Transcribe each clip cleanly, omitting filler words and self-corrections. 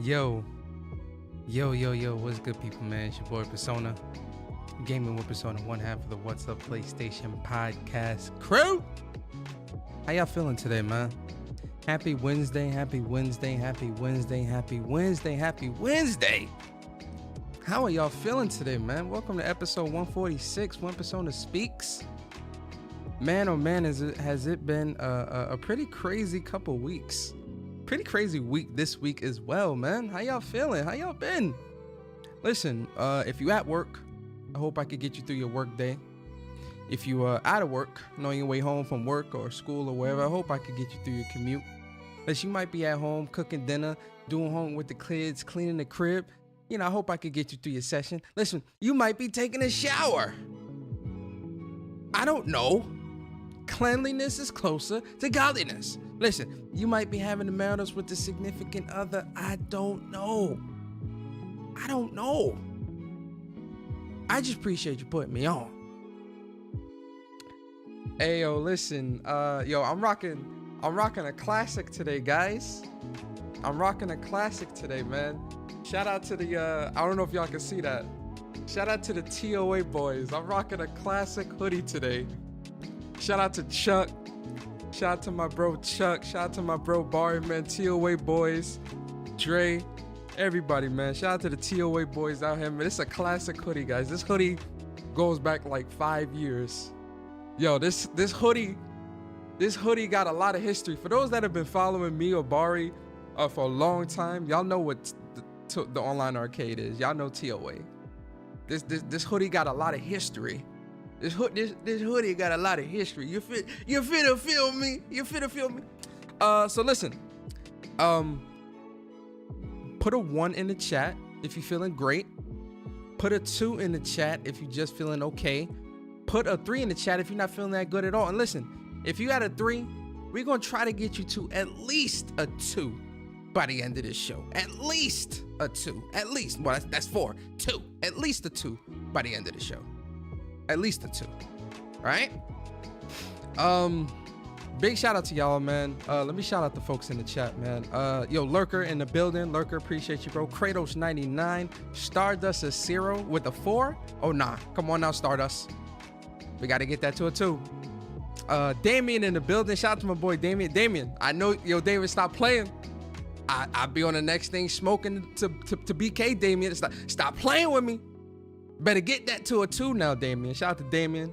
Yo, yo, what's good, people, man? It's your boy Persona, gaming with Persona, one half of the What's Up PlayStation podcast crew. How y'all feeling today, man? Happy Wednesday, happy Wednesday, happy Wednesday, happy Wednesday, happy Wednesday. How are y'all feeling today, man? Welcome to episode 146, When Persona Speaks. Man, oh man, has it been a pretty crazy couple weeks. Pretty crazy week this week as well, man. How y'all feeling? How y'all been? Listen, if you at work, I hope I could get you through your work day. If you out of work, on your way home from work or school or wherever, I hope I could get you through your commute. Listen, you might be at home cooking dinner, doing home with the kids, cleaning the crib. You know, I hope I could get you through your session. Listen, you might be taking a shower. I don't know. Cleanliness is closer to godliness. Listen, you might be having the matters with the significant other. I don't know. I just appreciate you putting me on. Hey, yo, listen. I'm rocking a classic today, guys. I'm rocking a classic today, man. Shout out to the, I don't know if y'all can see that. Shout out to the TOA boys. I'm rocking a classic hoodie today. Shout out to Chuck. Shout out to my bro Chuck. Shout out to my bro Barry, man. TOA boys. Dre. Everybody, man. Shout out to the TOA boys out here, man. It's a classic hoodie, guys. This hoodie goes back like 5 years. Yo, this hoodie got a lot of history. For those that have been following me or Barry for a long time, y'all know what the online arcade is. Y'all know TOA. This hoodie got a lot of history. This hoodie got a lot of history. You finna feel me? So listen. Put a 1 in the chat if you're feeling great. Put a 2 in the chat if you're just feeling okay. Put a 3 in the chat if you're not feeling that good at all. And listen, if you got a 3, we're gonna try to get you to at least a 2 by the end of this show. At least a 2. At least. Well, that's 4. 2. At least a 2 by the end of the show. At least a 2. Right? Big shout out to y'all, man. Let me shout out the folks in the chat, man. Yo, Lurker in the building. Lurker, appreciate you, bro. Kratos 99. Stardust is 0 with a 4. Oh, nah. Come on now, Stardust. We got to get that to a 2. Damien in the building. Shout out to my boy Damien. Damien, I know, yo, David, stop playing. I'll be on the next thing smoking to BK, Damien. Stop playing with me. Better get that to a 2 now, Damien. Shout out to Damien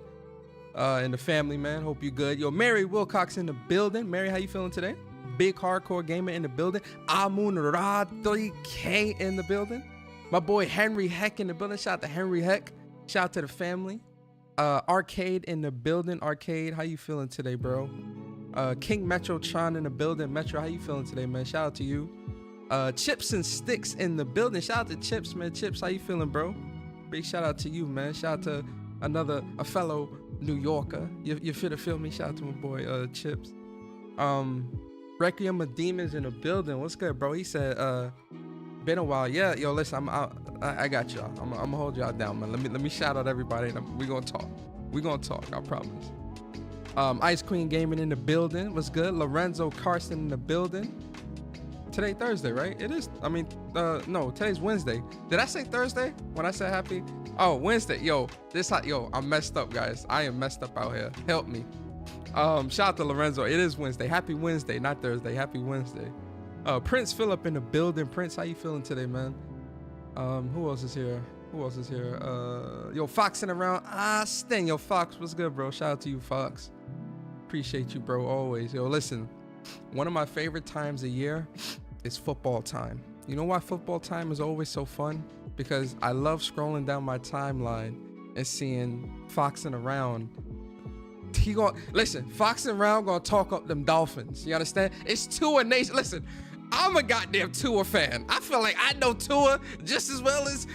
and the family, man. Hope you good. Yo, Mary Wilcox in the building. Mary, how you feeling today? Big hardcore gamer in the building. Amun Ra 3K in the building. My boy Henry Heck in the building. Shout out to Henry Heck. Shout out to the family. Arcade in the building. Arcade, how you feeling today, bro? King Metrotron in the building. Metro, how you feeling today, man? Shout out to you. Chips and Sticks in the building. Shout out to Chips, man. Chips, how you feeling, bro? Big shout out to you, man. Shout out to a fellow New Yorker. You fit to feel me? Shout out to my boy Chips. Requiem of Demons in the building. What's good, bro? He said, been a while. Yeah, yo, listen, I got y'all. I'm gonna hold y'all down, man. Let me shout out everybody. We gonna talk. I promise. Ice Queen Gaming in the building. What's good? Lorenzo Carson in the building. Today Thursday, right? It is. I mean, no, today's Wednesday. Did I say Thursday when I said happy? Oh, Wednesday. Yo, I'm messed up, guys. I am messed up out here. Help me. Shout out to Lorenzo. It is Wednesday. Happy Wednesday, not Thursday. Happy Wednesday. Prince Phillip in the building. Prince, how you feeling today, man? Who else is here? Yo, Foxing around. Sting. Yo, Fox, what's good, bro? Shout out to you, Fox. Appreciate you, bro, always. Yo, listen. One of my favorite times a year is football time. You know why football time is always so fun? Because I love scrolling down my timeline and seeing Foxing around. Foxing around gonna talk up them Dolphins. You understand? It's Tua Nation. Listen, I'm a goddamn Tua fan. I feel like I know Tua just as well as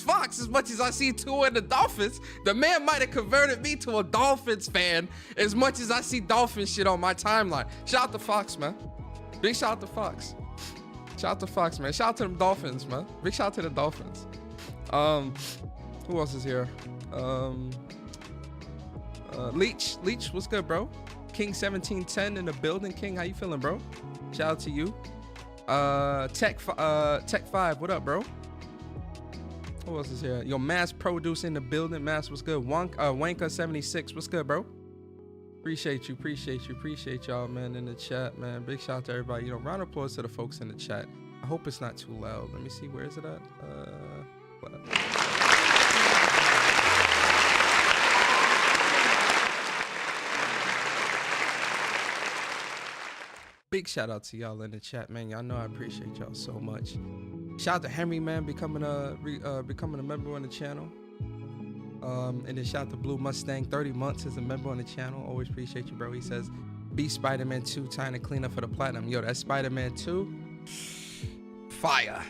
Fox. As much as I see Tua and the Dolphins, the man might have converted me to a Dolphins fan as much as I see Dolphins shit on my timeline. Shout out to Fox, man. Big shout out to Fox. Shout out to Fox, man. Shout out to them Dolphins, man. Big shout out to the Dolphins. Who else is here? Leech, what's good, bro? King 1710 in the building. King, how you feeling, bro? Shout out to you. Tech 5, what up, bro? Who else is here? Yo, Mass Produce in the building. Mass, what's good? Wanka 76, what's good, bro? Appreciate y'all, man, in the chat, man. Big shout out to everybody. You know, round of applause to the folks in the chat. I hope it's not too loud. Let me see, where is it at? Big shout out to y'all in the chat, man. Y'all know I appreciate y'all so much. Shout out to Henry, man, becoming a member on the channel. And then shout out to Blue Mustang, 30 months as a member on the channel. Always appreciate you, bro. He says, "Be Spider-Man 2, time to clean up for the platinum." Yo, that's Spider-Man 2. Fire.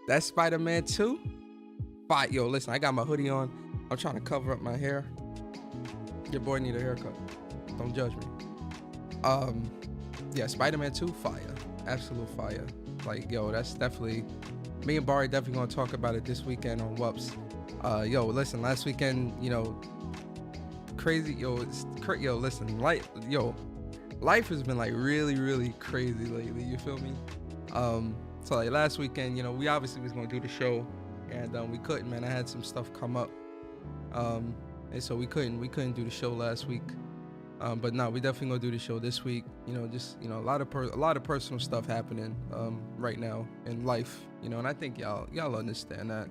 That's Spider-Man 2. Fire. Yo, listen, I got my hoodie on. I'm trying to cover up my hair. Your boy need a haircut. Don't judge me. Yeah, Spider-Man 2, fire. Absolute fire. Like, yo, that's definitely, me and Barry definitely gonna talk about it this weekend on WUPS. Yo, listen, last weekend, you know, crazy, yo, listen, life has been like really crazy lately, you feel me? So like last weekend, you know, we obviously was gonna do the show, and we couldn't, man. I had some stuff come up, and so we couldn't do the show last week. But no, we definitely gonna do the show this week. You know, just, you know, a lot of personal stuff happening right now in life. You know, and I think y'all understand that.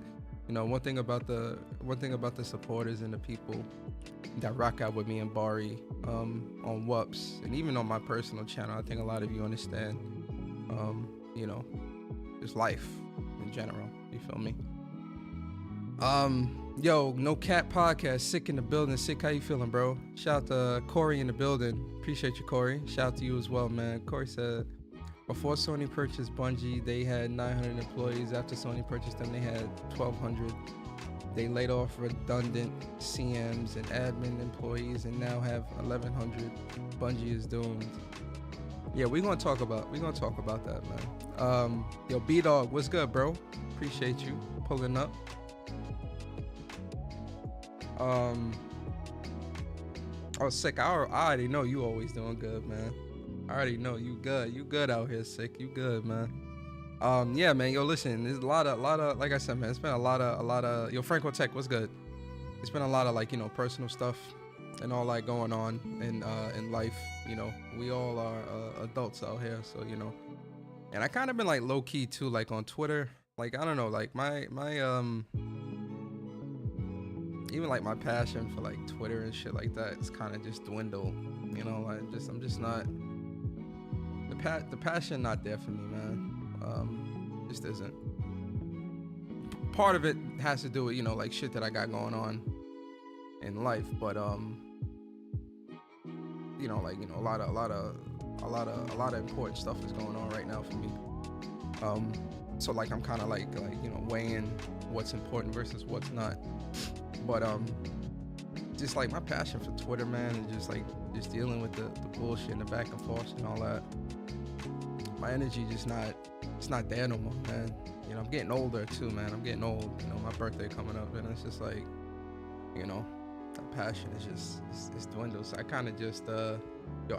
You know, one thing about the supporters and the people that rock out with me and Bari on WUPS and even on my personal channel, I think a lot of you understand. You know, just life in general. You feel me? Yo, No Cat Podcast, Sick in the building. Sick, how you feeling, bro? Shout out to Corey in the building. Appreciate you, Corey. Shout out to you as well, man. Corey said, before Sony purchased Bungie, they had 900 employees. After Sony purchased them, they had 1,200. They laid off redundant CMs and admin employees and now have 1,100. Bungie is doomed. Yeah, we're gonna talk about that, man. Yo, B-Dog, what's good, bro? Appreciate you pulling up. Oh, Sick, I already know you always doing good, man. I already know you good. You good out here, Sick. You good, man. Yeah, man. Yo, listen, there's a lot of, like I said, man, it's been a lot of, yo, Franco Tech, what's good? It's been a lot of, like, you know, personal stuff and all that going on in life. You know, we all are adults out here, so, you know. And I kind of been like low key too, like on Twitter. Like, I don't know, like my even like my passion for like Twitter and shit like that, it's kind of just dwindled. You know, like I'm just not, the passion not there for me, man. Just isn't. Part of it has to do with, you know, like shit that I got going on in life, but you know, like, you know, a lot of important stuff is going on right now for me. So like I'm kind of like you know, weighing what's important versus what's not. But just like my passion for Twitter, man, and just dealing with the bullshit and the back and forth and all that. My energy it's not there no more, man. You know, I'm getting older too, man. I'm getting old. You know, my birthday coming up, and it's just like, you know, that passion is just it's dwindled. So I kind of just yo,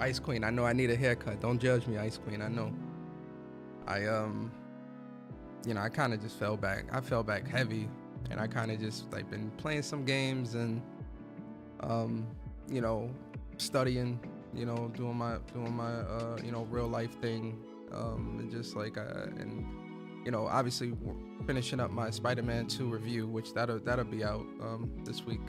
Ice Queen, I know I need a haircut. Don't judge me, Ice Queen. I know. You know, I kind of just fell back. I fell back heavy, and I kind of just like been playing some games and you know, studying. You know, doing my you know, real life thing. And just like and you know, obviously finishing up my Spider-Man 2 review, which that'll be out this week.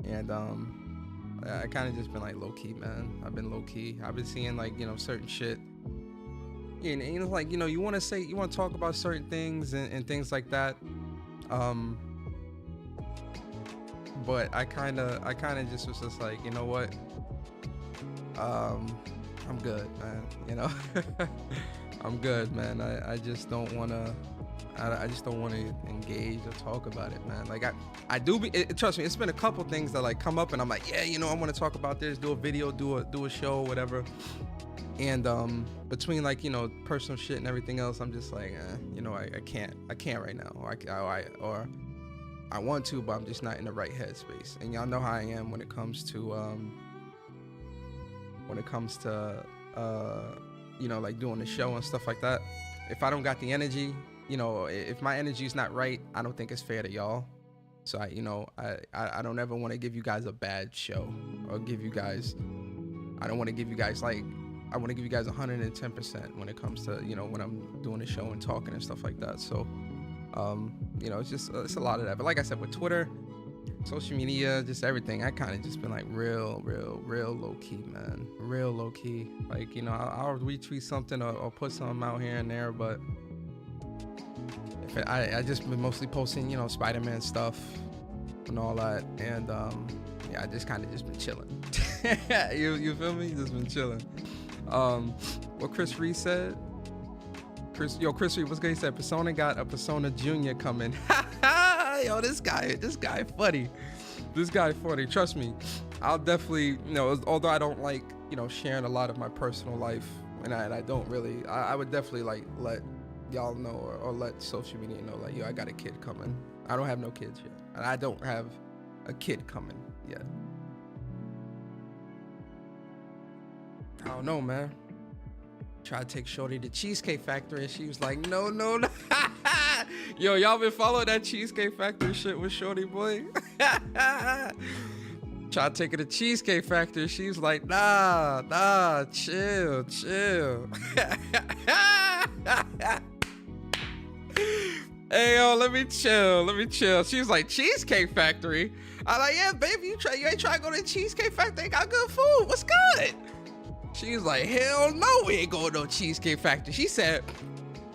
And I kind of just been like low key, man. I've been low key. I've been seeing like, you know, certain shit. And you know, like, you know, you want to talk about certain things and things like that. But I kind of just was just like, you know what? I'm good, man. You know, I'm good, man. I just don't want to. I just don't want to engage or talk about it, man. Like I do be. Trust me, it's been a couple things that like come up, and I'm like, yeah, you know, I want to talk about this, do a video, do a show, whatever. And between like, you know, personal shit and everything else, I'm just like, you know, I can't right now, or I want to, but I'm just not in the right headspace. And y'all know how I am when it comes to like doing the show and stuff like that. If I don't got the energy, if my energy is not right, I don't think it's fair to y'all. So I don't ever want to give you guys a bad show or give you guys. I don't want to give you guys I want to give you guys 110% when it comes to when I'm doing the show and talking and stuff like that. So it's a lot of that. But like I said, with Twitter, social media, just everything, I kind of just been like real low key, man. Real low key. Like, I'll retweet something or put something out here and there, but I just been mostly posting, Spider-Man stuff and all that. And I just kind of just been chilling. you feel me? Just been chilling. What Chris Reed said. Chris Reed, what's good? He said Persona got a Persona Junior coming. Yo, this guy funny. This guy funny. Trust me, I'll definitely, although I don't like, sharing a lot of my personal life, and I don't really, I would definitely like let y'all know or let social media know, like, yo, I got a kid coming. I don't have no kids yet, and I don't have a kid coming yet. I don't know, man. Tried to take Shorty to Cheesecake Factory, and she was like, no. Yo, y'all been following that Cheesecake Factory shit with Shorty, boy? Tried to take her to Cheesecake Factory. She's like, nah, chill. Hey, yo, let me chill. She was like, Cheesecake Factory? I'm like, yeah, baby, you ain't trying to go to the Cheesecake Factory? They got good food. What's good? She's like, hell no, we ain't going to no Cheesecake Factory. She said,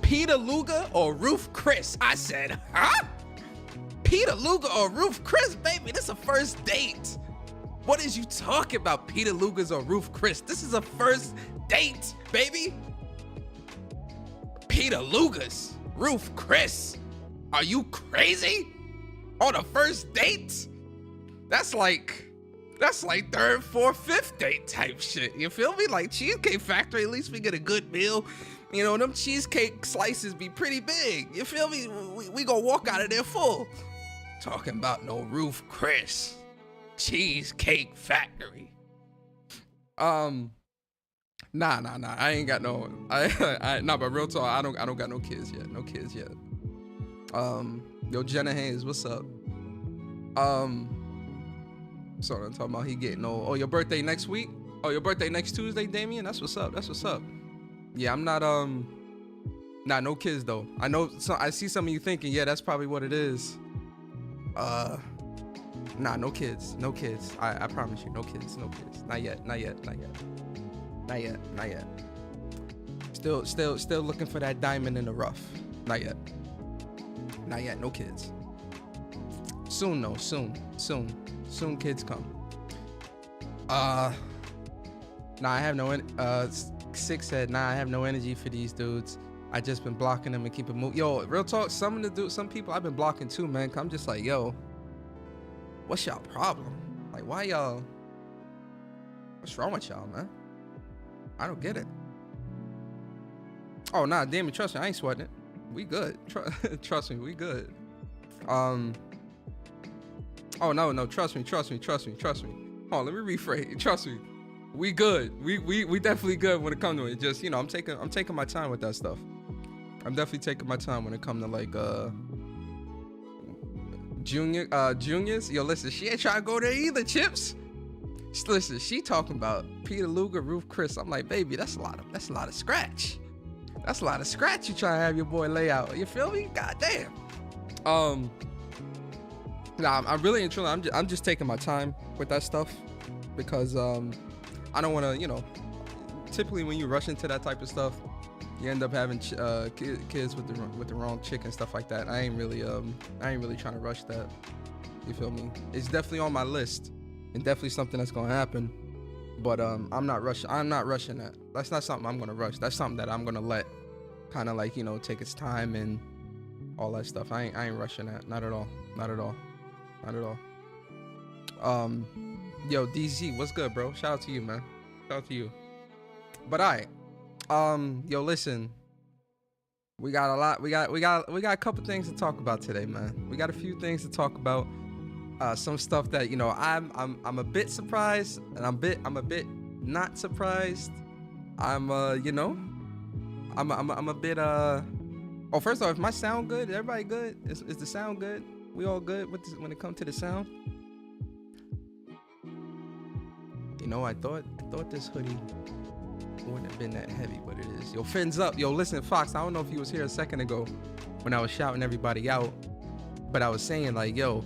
Peter Luger or Ruth Chris? I said, huh? Peter Luger or Ruth Chris? Baby, this is a first date. What is you talking about, Peter Luger's or Ruth Chris? This is a first date, baby. Peter Luger's, Ruth Chris. Are you crazy? On a first date? That's like third, fourth, fifth date type shit. You feel me? Like Cheesecake Factory, at least we get a good meal. Them cheesecake slices be pretty big. You feel me? We gonna walk out of there full. Talking about no Ruth Chris. Cheesecake Factory. Nah. I ain't got no. But real talk, I don't got no kids yet. No kids yet. Yo, Jenna Haynes, what's up? So I'm talking about he getting old. Oh, your birthday next week? Oh, your birthday next Tuesday, Damien? That's what's up. Yeah, I'm not no kids though. I know, so I see some of you thinking, yeah, that's probably what it is. No kids. I promise you, no kids. Not yet. Still looking for that diamond in the rough. Not yet, no kids. Soon though, soon kids come. I have no, Six said, I have no energy for these dudes. I just been blocking them and keep it moving. Yo, real talk, some people I've been blocking too, man. I'm just like, yo, what's y'all problem? Like, why y'all, what's wrong with y'all, man? I don't get it. Oh, nah, damn it, trust me, I ain't sweating it. We good. Trust me, we good. Oh, no, trust me. Oh, let me rephrase. Trust me. We good. We definitely good when it comes to it. Just, I'm taking my time with that stuff. I'm definitely taking my time when it comes to like juniors. Yo, listen, she ain't trying to go there either, Chips. Listen, she talking about Peter Luger, Ruth Chris. I'm like, baby, that's a lot of scratch. That's a lot of scratch you trying to have your boy lay out. You feel me? God damn. Nah, I'm really and truly, I'm just taking my time with that stuff because I don't want to, typically when you rush into that type of stuff, you end up having kids with the wrong chick and stuff like that. I ain't really trying to rush that. You feel me? It's definitely on my list and definitely something that's gonna happen. But I'm not rushing that. That's not something I'm gonna rush. That's something that I'm gonna let kind of like, take its time and all that stuff. I ain't rushing that. Not at all. Yo, DZ, what's good, bro? Shout out to you, man. Shout out to you. But yo, listen. We got a lot. We got a couple things to talk about today, man. We got a few things to talk about. Some stuff that I'm a bit surprised, and I'm a bit not surprised. I'm I'm a bit Oh, first off, if my sound good, everybody good? Is the sound good? We all good with this, when it comes to the sound? You know, I thought this hoodie wouldn't have been that heavy, but it is. Yo, fins up. Yo, listen, Fox, I don't know if you was here a second ago when I was shouting everybody out, but I was saying like, yo,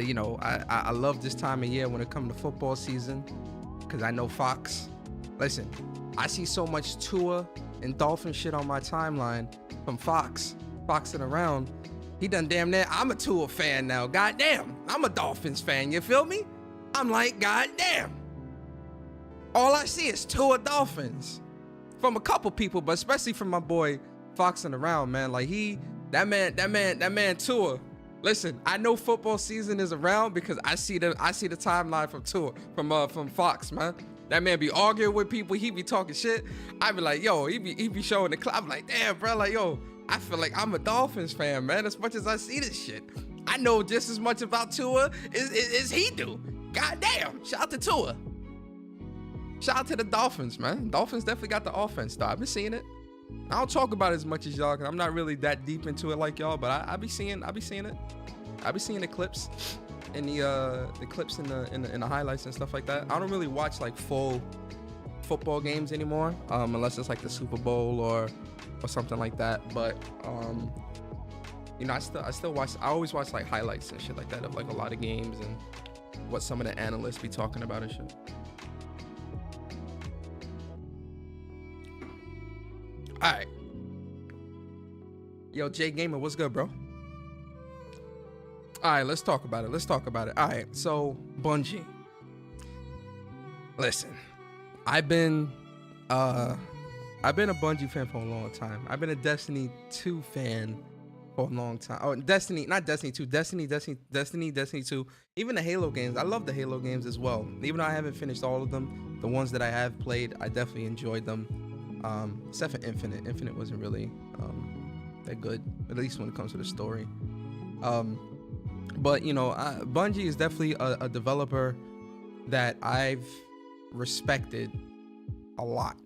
you know, I love this time of year when it comes to football season, because I know Fox. Listen, I see so much Tua and Dolphin shit on my timeline from Foxing around. He done damn near, I'm a Tua fan now. Goddamn, I'm a Dolphins fan. You feel me? I'm like, goddamn. All I see is Tua Dolphins from a couple people, but especially from my boy Foxing around, man. Like that man Tua. Listen, I know football season is around because I see the timeline from Tua from Fox, man. That man be arguing with people. He be talking shit. I be like, yo, he be showing the clip. I'm like, damn, bro. Like, yo, I feel like I'm a Dolphins fan, man. As much as I see this shit, I know just as much about Tua as he do. Goddamn. Shout out to Tua. Shout out to the Dolphins, man. Dolphins definitely got the offense, though. I've been seeing it. I don't talk about it as much as y'all, because I'm not really that deep into it like y'all, but I be seeing it. I be seeing the clips and the clips in the highlights and stuff like that. I don't really watch like full football games anymore, unless it's like the Super Bowl or something like that. But you know, I still watch. I always watch like highlights and shit like that of like a lot of games and what some of the analysts be talking about and shit. All right. Yo, Jay Gamer, what's good, bro? All right, let's talk about it. All right, so Bungie. Listen, I've been a Bungie fan for a long time. I've been a Destiny 2 fan for a long time. Oh, not Destiny 2, Destiny 2. Even the Halo games. I love the Halo games as well. Even though I haven't finished all of them, the ones that I have played, I definitely enjoyed them. Except for Infinite. Infinite wasn't really that good, at least when it comes to the story. But you know, Bungie is definitely a developer that I've respected a lot.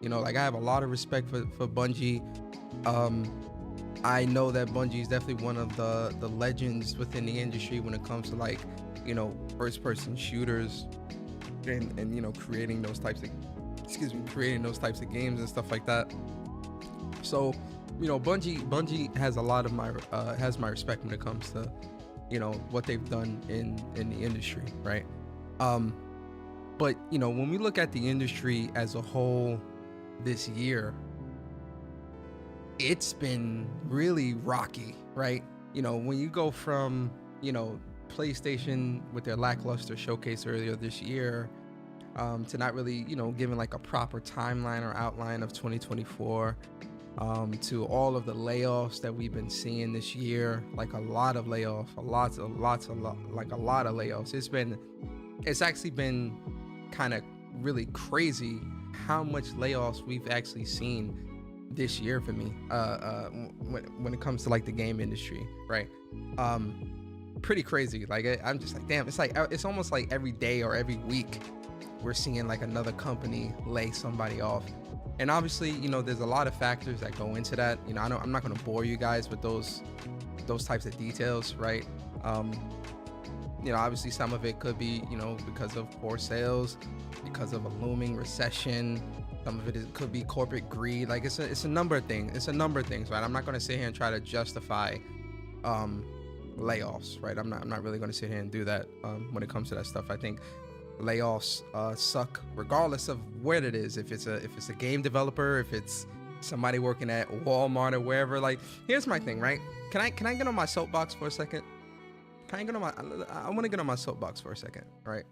You know, like I have a lot of respect for Bungie. I know that Bungie is definitely one of the legends within the industry when it comes to like, you know, first-person shooters and you know, creating those types of games and stuff like that. So, you know, Bungie has a lot of my has my respect when it comes to, you know, what they've done in the industry, right? But you know, when we look at the industry as a whole this year, it's been really rocky, right? You know, when you go from, you know, PlayStation with their lackluster showcase earlier this year, to not really, you know, giving like a proper timeline or outline of 2024, to all of the layoffs that we've been seeing this year, like a lot of layoffs. It's actually been kind of really crazy how much layoffs we've actually seen this year for me, when it comes to like the game industry, right? Pretty crazy. Like I'm just like, damn, it's almost like every day or every week we're seeing like another company lay somebody off. And obviously, you know, there's a lot of factors that go into that. You know, I'm not going to bore you guys with those types of details, right? You know, obviously some of it could be, you know, because of poor sales, because of a looming recession. Some of it could be corporate greed. Like it's a number of things. Right? I'm not going to sit here and try to justify layoffs, right? I'm not really going to sit here and do that when it comes to that stuff. I think layoffs suck regardless of where it is. If it's a game developer, if it's somebody working at Walmart or wherever. Like, here's my thing, right? Can I get on my soapbox for a second? I want to get on my soapbox for a second, right?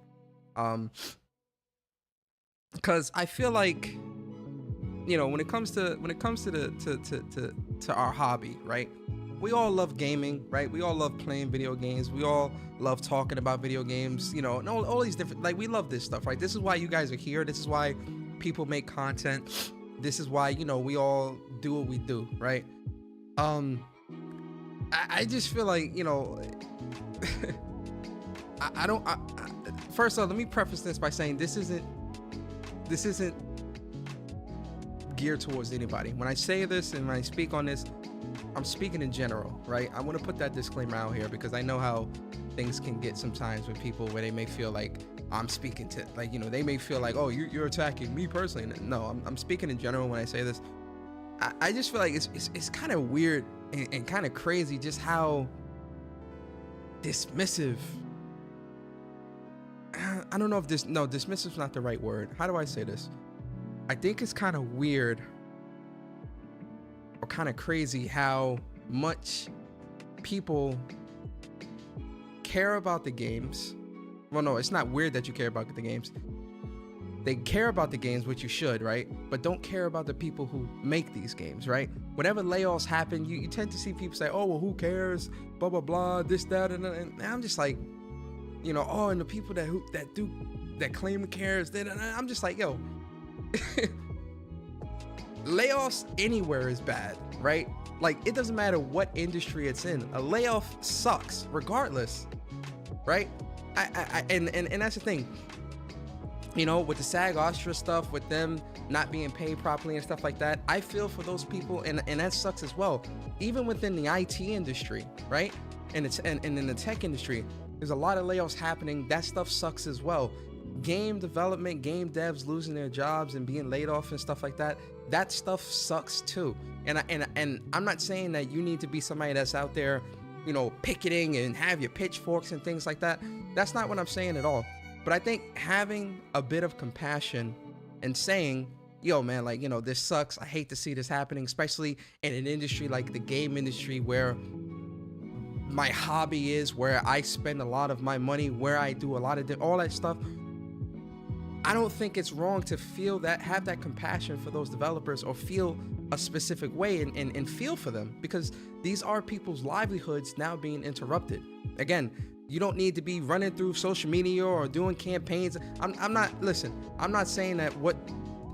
Because I feel like, you know, when it comes to our hobby, right? We all love gaming, right? We all love playing video games. We all love talking about video games, you know, and all these different, like, we love this stuff, right? This is why you guys are here. This is why people make content. This is why, you know, we all do what we do, right? I just feel like, you know, first off, let me preface this by saying this isn't geared towards anybody. When I say this and when I speak on this, I'm speaking in general, right? I want to put that disclaimer out here because I know how things can get sometimes with people where they may feel like I'm speaking to, like, you know, they may feel like, oh, you're attacking me personally. No, I'm speaking in general when I say this. I just feel like it's kind of weird and kind of crazy just how dismissive. I don't know if dismissive is not the right word. How do I say this? I think it's kind of weird or kind of crazy how much people care about the games. Well, no, it's not weird that you care about the games. They care about the games, which you should, right? But don't care about the people who make these games, right? Whenever layoffs happen, you tend to see people say, oh, well, who cares? Blah, blah, blah, this, that, and I'm just like, you know, oh, and the people that claim to care, I'm just like, yo, layoffs anywhere is bad, right? Like, it doesn't matter what industry it's in. A layoff sucks regardless, right? And that's the thing, you know, with the SAG-AFTRA stuff, with them not being paid properly and stuff like that, I feel for those people, and that sucks as well. Even within the IT industry, right? And in the tech industry, there's a lot of layoffs happening. That stuff sucks as well. Game development, game devs losing their jobs and being laid off and stuff like that, that stuff sucks too. And I'm not saying that you need to be somebody that's out there, you know, picketing and have your pitchforks and things like that. That's not what I'm saying at all. But I think having a bit of compassion and saying, yo, man, like, you know, this sucks. I hate to see this happening, especially in an industry like the game industry where my hobby is, where I spend a lot of my money, where I do a lot of all that stuff. I don't think it's wrong to feel that, have that compassion for those developers, or feel a specific way and feel for them, because these are people's livelihoods now being interrupted. Again, you don't need to be running through social media or doing campaigns. I'm not saying that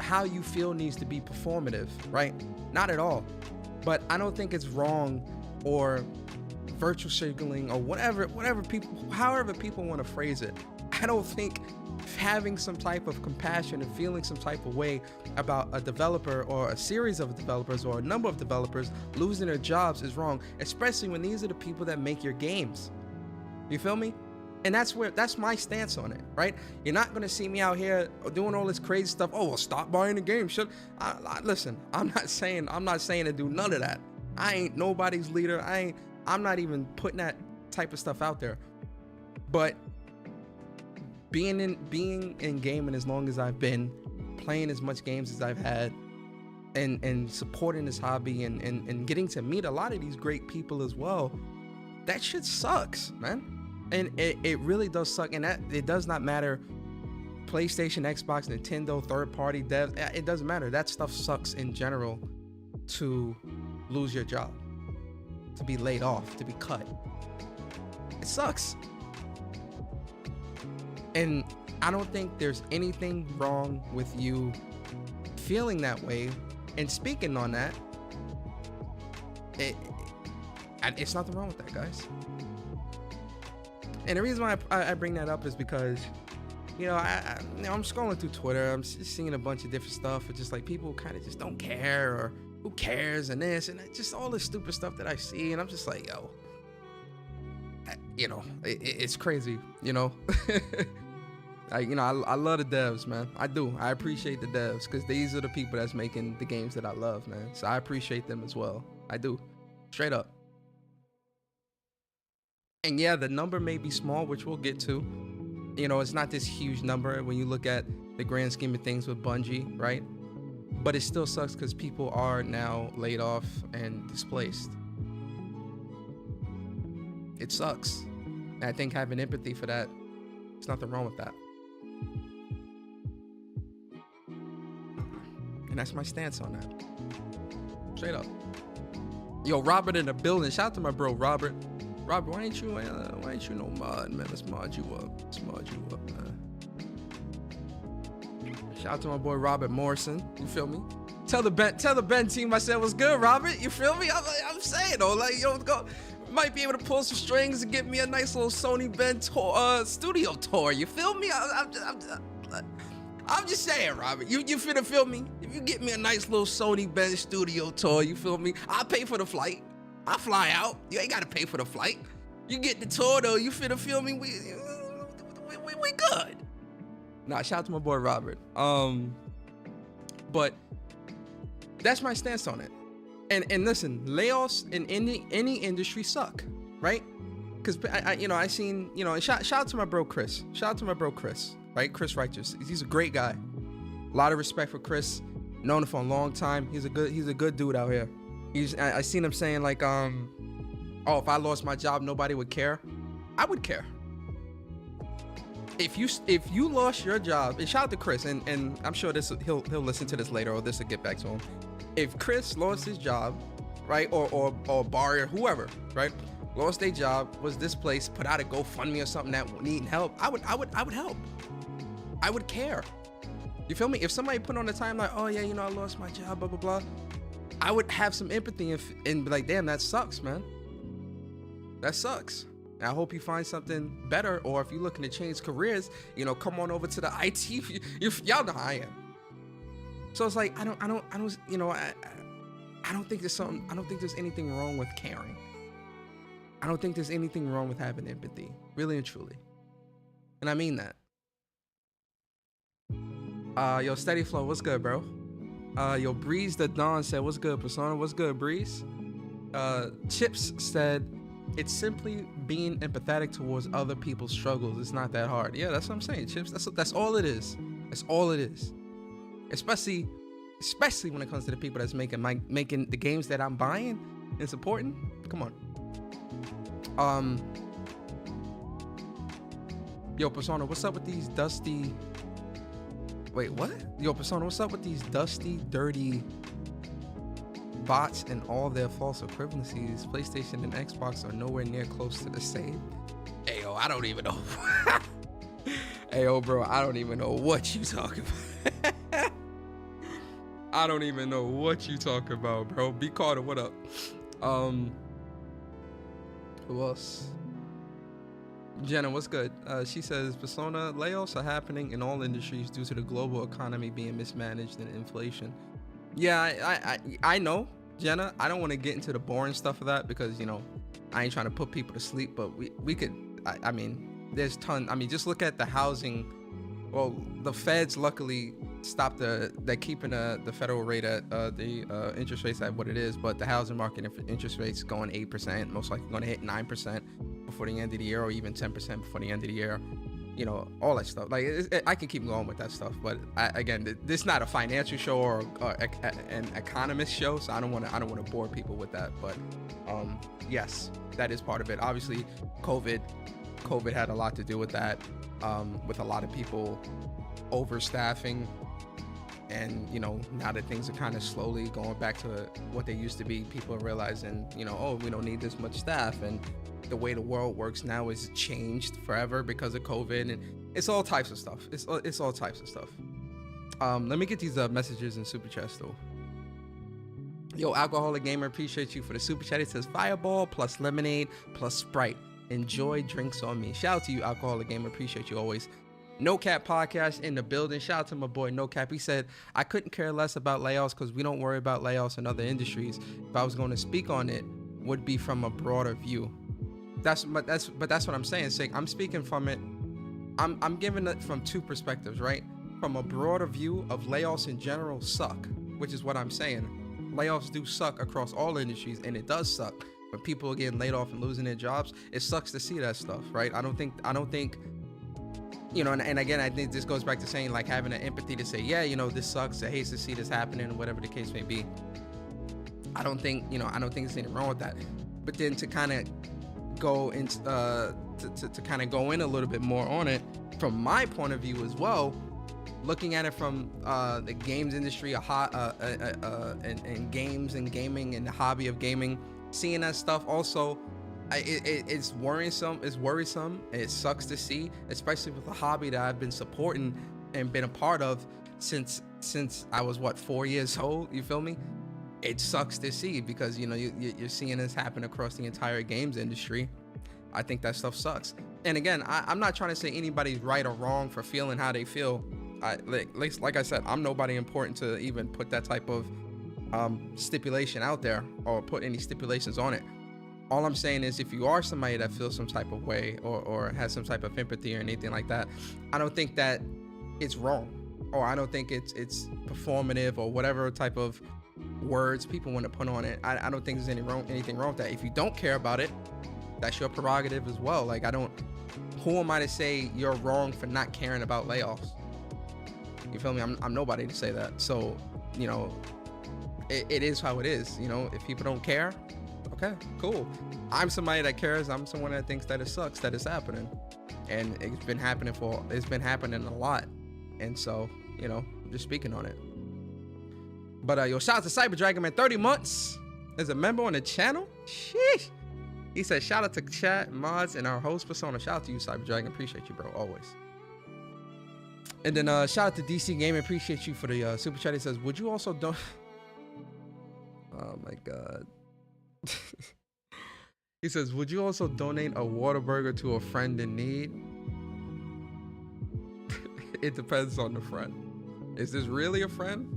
how you feel needs to be performative, right? Not at all. But I don't think it's wrong or virtual signaling or however people want to phrase it. I don't think having some type of compassion and feeling some type of way about a developer or a series of developers or a number of developers losing their jobs is wrong, especially when these are the people that make your games. You feel me? And that's my stance on it, right? You're not gonna see me out here doing all this crazy stuff. Oh, well, stop buying the game. Listen, I'm not saying to do none of that. I ain't nobody's leader. I'm not even putting that type of stuff out there. But being in gaming as long as I've been, playing as much games as I've had, and supporting this hobby and getting to meet a lot of these great people as well, that shit sucks, man. And it really does suck. And that it does not matter, PlayStation, Xbox, Nintendo, third-party devs, it doesn't matter. That stuff sucks in general, to lose your job, to be laid off, to be cut. It sucks. And I don't think there's anything wrong with you feeling that way and speaking on that. It's nothing wrong with that, guys. And the reason why I bring that up is because, you know, I'm scrolling through Twitter. I'm seeing a bunch of different stuff. It's just like people kind of just don't care, or who cares, and this and that, just all this stupid stuff that I see. And I'm just like, yo, you know, it's crazy, you know. I love the devs, man. I do. I appreciate the devs, because these are the people that's making the games that I love, man. So I appreciate them as well. I do. Straight up. And yeah, the number may be small, which we'll get to. You know, it's not this huge number when you look at the grand scheme of things with Bungie, right? But it still sucks because people are now laid off and displaced. It sucks. And I think having empathy for that, there's nothing wrong with that. And that's my stance on that. Straight up. Yo, Robert in the building. Shout out to my bro, Robert. Robert, why ain't you no mod, man? Let's mod you up. Man. Shout out to my boy Robert Morrison. You feel me? Tell the Ben team I said what's good, Robert. You feel me? I'm saying though, like, yo, might be able to pull some strings and get me a nice little Sony Ben tour, studio tour. You feel me? I'm just saying, Robert. You finna feel me? If you get me a nice little Sony Benz studio tour, you feel me? I'll pay for the flight. I fly out. You ain't gotta pay for the flight. You get the tour though. You finna feel me? We good. Nah, shout out to my boy Robert. But that's my stance on it. And listen, layoffs in any industry suck, right? Because I seen, shout out to my bro Chris. Shout out to my bro Chris, right? Chris Righteous. He's a great guy. A lot of respect for Chris. Known him for a long time. He's a good dude out here. I seen him saying like, oh, if I lost my job, nobody would care. I would care. If you lost your job, and shout out to Chris, and I'm sure he'll listen to this later, or this will get back to him. If Chris lost his job, right, or Barry or whoever, right, lost their job, was displaced, put out a GoFundMe or something that needing help, I would help. I would care. You feel me? If somebody put on the timeline, oh yeah, I lost my job, blah blah blah, I would have some empathy and be like, damn, that sucks, man. That sucks. I hope you find something better, or if you're looking to change careers, come on over to the IT. Y'all know how I am. So it's like I don't think there's anything wrong with caring. I don't think there's anything wrong with having empathy, really and truly, and I mean that. Yo, Steady Flow, what's good, bro? Yo, Breeze the Dawn said, what's good, Persona? What's good, Breeze? Chips said, it's simply being empathetic towards other people's struggles. It's not that hard. Yeah, that's what I'm saying, Chips. That's all it is. That's all it is. Especially when it comes to the people that's making the games that I'm buying and supporting. Come on. Yo, Persona, what's up with these dusty? Wait, what? Yo, Persona, what's up with these dusty, dirty bots and all their false equivalencies? PlayStation and Xbox are nowhere near close to the same. Ayo, I don't even know. Ayo, bro, I don't even know what you talking about. I don't even know what you talking about, bro. B Carter, what up? Who else? Jenna, what's good? She says, Persona, layoffs are happening in all industries due to the global economy being mismanaged and inflation. Yeah, I know, Jenna. I don't want to get into the boring stuff of that because, I ain't trying to put people to sleep, but we could, I mean, there's tons. I mean, just look at the housing. Well, the feds luckily stopped they're keeping the federal rate at the interest rates at what it is, but the housing market interest rates going 8%, most likely going to hit 9% before the end of the year, or even 10% before the end of the year. All that stuff. Like I can keep going with that stuff, but again, this is not a financial show or an economist show, so I don't want to bore people with that. But yes, that is part of it. Obviously, COVID had a lot to do with that, with a lot of people overstaffing, and now that things are kind of slowly going back to what they used to be, people are realizing, oh, we don't need this much staff, and the way the world works now is changed forever because of COVID, and it's all types of stuff. It's all types of stuff. Let me get these messages in super chats though. Yo, Alcoholic Gamer, appreciate you for the super chat. It says Fireball plus lemonade plus Sprite. Enjoy drinks on me. Shout out to you, Alcoholic Gamer. Appreciate you always. No Cap Podcast in the building. Shout out to my boy No Cap. He said, I couldn't care less about layoffs because we don't worry about layoffs in other industries. If I was going to speak on it, would be from a broader view. That's what I'm saying. I'm speaking from it. I'm giving it from two perspectives, right? From a broader view of layoffs in general suck, which is what I'm saying. Layoffs do suck across all industries, and it does suck. When people are getting laid off and losing their jobs, it sucks to see that stuff, right? I don't think, and again, I think this goes back to saying, like, having an empathy to say, yeah, this sucks. I hate to see this happening, or whatever the case may be. I don't think there's anything wrong with that. But then to kind of go into to kind of go in a little bit more on it from my point of view as well, looking at it from the games industry, and games and gaming and the hobby of gaming, seeing that stuff also, it's worrisome. It sucks to see, especially with a hobby that I've been supporting and been a part of since I was 4 years old. You feel me? It sucks to see because you're seeing this happen across the entire games industry. I think that stuff sucks. And again, I'm not trying to say anybody's right or wrong for feeling how they feel. Like I said, I'm nobody important to even put that type of stipulation out there or put any stipulations on it. All I'm saying is, if you are somebody that feels some type of way or has some type of empathy or anything like that, I don't think that it's wrong, or I don't think it's performative or whatever type of words people want to put on it. I don't think there's anything wrong with that. If you don't care about it, that's your prerogative as well. Like, who am I to say you're wrong for not caring about layoffs? You feel me? I'm nobody to say that. So, you know, it is how it is. You know, if people don't care, okay, cool. I'm somebody that cares. I'm someone that thinks that it sucks that it's happening, and it's been happening a lot. And so, you know, I'm just speaking on it. But yo, shout out to Cyber Dragon, man. 30 months as a member on the channel. Sheesh. He said, shout out to chat, mods, and our host persona. Shout out to you, Cyber Dragon. Appreciate you, bro, always. And then shout out to DC Gaming. Appreciate you for the super chat. He says, would you also don't... Oh my God. He says, would you also donate a Whataburger to a friend in need? It depends on the friend. Is this really a friend?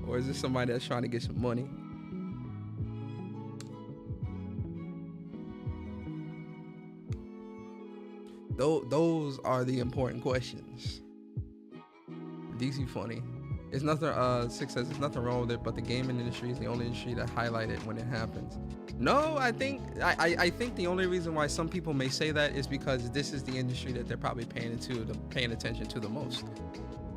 Or is this somebody that's trying to get some money? Those are the important questions. DC funny. It's nothing. Six says there's nothing wrong with it, but the gaming industry is the only industry that highlight it when it happens. No, I think the only reason why some people may say that is because this is the industry that they're probably paying attention to the most.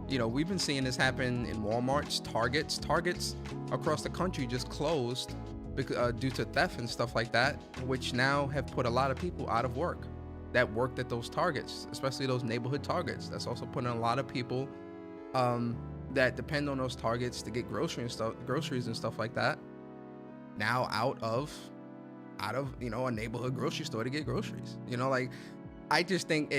You know, we've been seeing this happen in Walmart's, Targets across the country just closed due to theft and stuff like that, which now have put a lot of people out of work that worked at those Targets, especially those neighborhood Targets. That's also putting a lot of people that depend on those Targets to get groceries and stuff like that, now out of you know, a neighborhood grocery store to get groceries. You know, like, I just think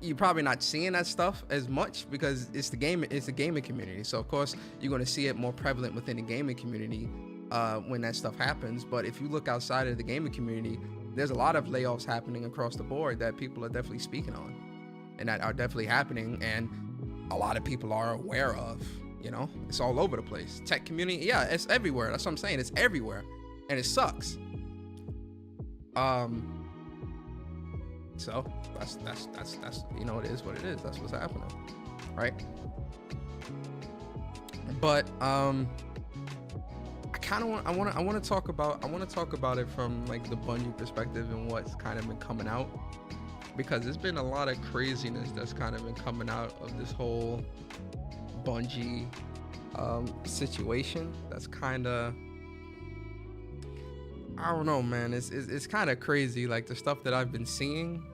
you're probably not seeing that stuff as much because it's the gaming community. So of course you're going to see it more prevalent within the gaming community when that stuff happens. But if you look outside of the gaming community, there's a lot of layoffs happening across the board that people are definitely speaking on, and that are definitely happening, and a lot of people are aware of. You know, it's all over the place. Tech community, yeah, it's everywhere. That's what I'm saying. It's everywhere, and it sucks. So that's you know, it is what it is. That's what's happening, right? But I want to talk about it from like the Bungie perspective and what's kind of been coming out, because there's been a lot of craziness that's kind of been coming out of this whole Bungie situation. That's kind of, I don't know, man. It's kind of crazy, like the stuff that I've been seeing,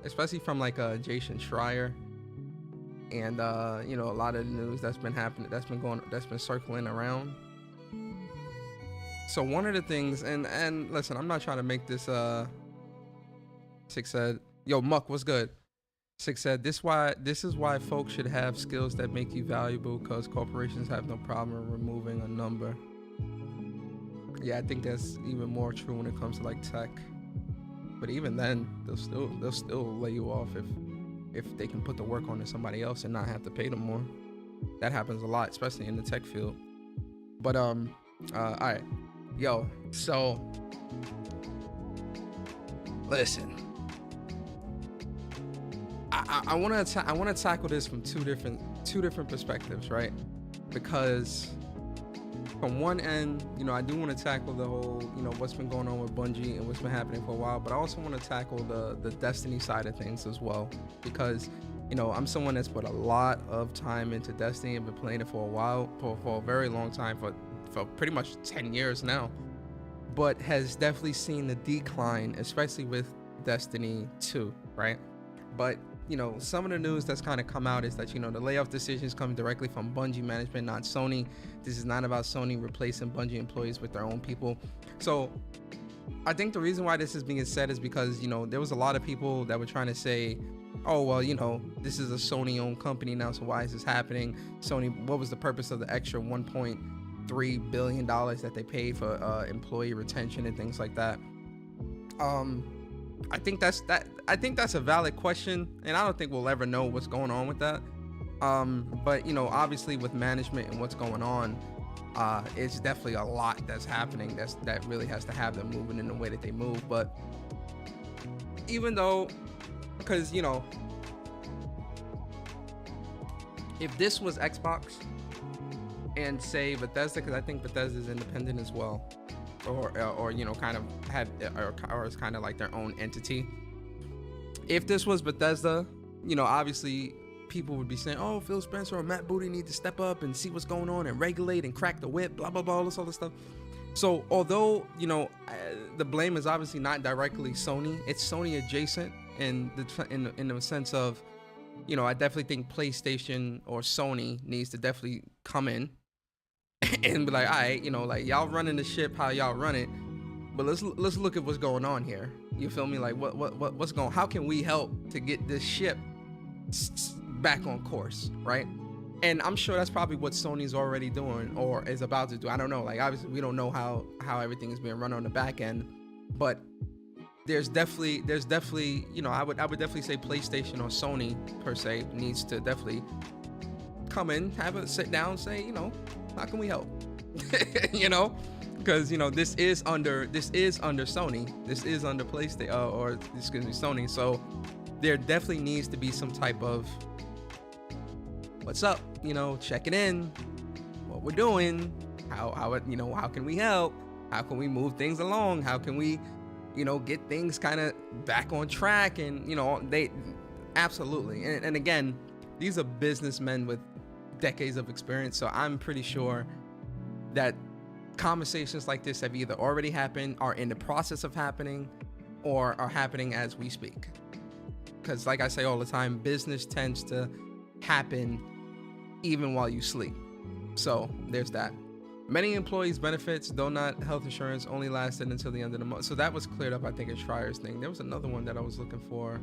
especially from like Jason Schreier, and you know, a lot of the news that's been happening, that's been circling around. So one of the things, and listen, I'm not trying to make this. Six said, "Yo, Muck, what's good?" Six said, "This is why folks should have skills that make you valuable, because corporations have no problem removing a number." Yeah, I think that's even more true when it comes to like tech. But even then, they'll still lay you off if they can put the work onto somebody else and not have to pay them more. That happens a lot, especially in the tech field. But all right, yo. So listen, I want to tackle this from two different perspectives, right? Because from one end, you know, I do want to tackle the whole, you know, what's been going on with Bungie and what's been happening for a while, but I also want to tackle the Destiny side of things as well, because, you know, I'm someone that's put a lot of time into Destiny and been playing it for a while, for a very long time, for pretty much 10 years now, but has definitely seen the decline, especially with Destiny 2, right? But, you know, some of the news that's kind of come out is that, you know, the layoff decisions come directly from Bungie management, not Sony. This is not about Sony replacing Bungie employees with their own people. So I think the reason why this is being said is because, you know, there was a lot of people that were trying to say, oh, well, you know, this is a Sony owned company now, so why is this happening? Sony, what was the purpose of the extra $1.3 billion that they paid for employee retention and things like that? I think that's a valid question, and I don't think we'll ever know what's going on with that. But you know, obviously with management and what's going on, it's definitely a lot that's happening that really has to have them moving in the way that they move. But even though, because you know, if this was Xbox and say Bethesda, because I think Bethesda is independent as well, or you know, kind of had or is kind of like their own entity. If this was Bethesda, you know, obviously people would be saying, oh, Phil Spencer or Matt Booty need to step up and see what's going on and regulate and crack the whip, blah, blah, blah, all this other stuff. So although, you know, the blame is obviously not directly Sony, it's Sony adjacent in the sense of, you know, I definitely think PlayStation or Sony needs to definitely come in and be like, all right, you know, like y'all running the ship how y'all run it, but let's look at what's going on here. You feel me? Like what's going? How can we help to get this ship back on course, right? And I'm sure that's probably what Sony's already doing or is about to do. I don't know. Like obviously we don't know how everything is being run on the back end, but there's definitely, you know, I would definitely say PlayStation or Sony per se needs to definitely come in, have a sit down, say, you know, how can we help? You know, because you know this is under Sony, this is under PlayStation or excuse me, Sony. So there definitely needs to be some type of what's up, you know, checking in, what we're doing, how you know, how can we help, how can we move things along, how can we, you know, get things kind of back on track. And you know, they absolutely, and again, these are businessmen with decades of experience, so I'm pretty sure that conversations like this have either already happened, are in the process of happening, or are happening as we speak. Because like I say all the time, business tends to happen even while you sleep. So there's that. Many employees' benefits, though not health insurance, only lasted until the end of the month. So that was cleared up, I think, in Schreier's thing. There was another one that I was looking for.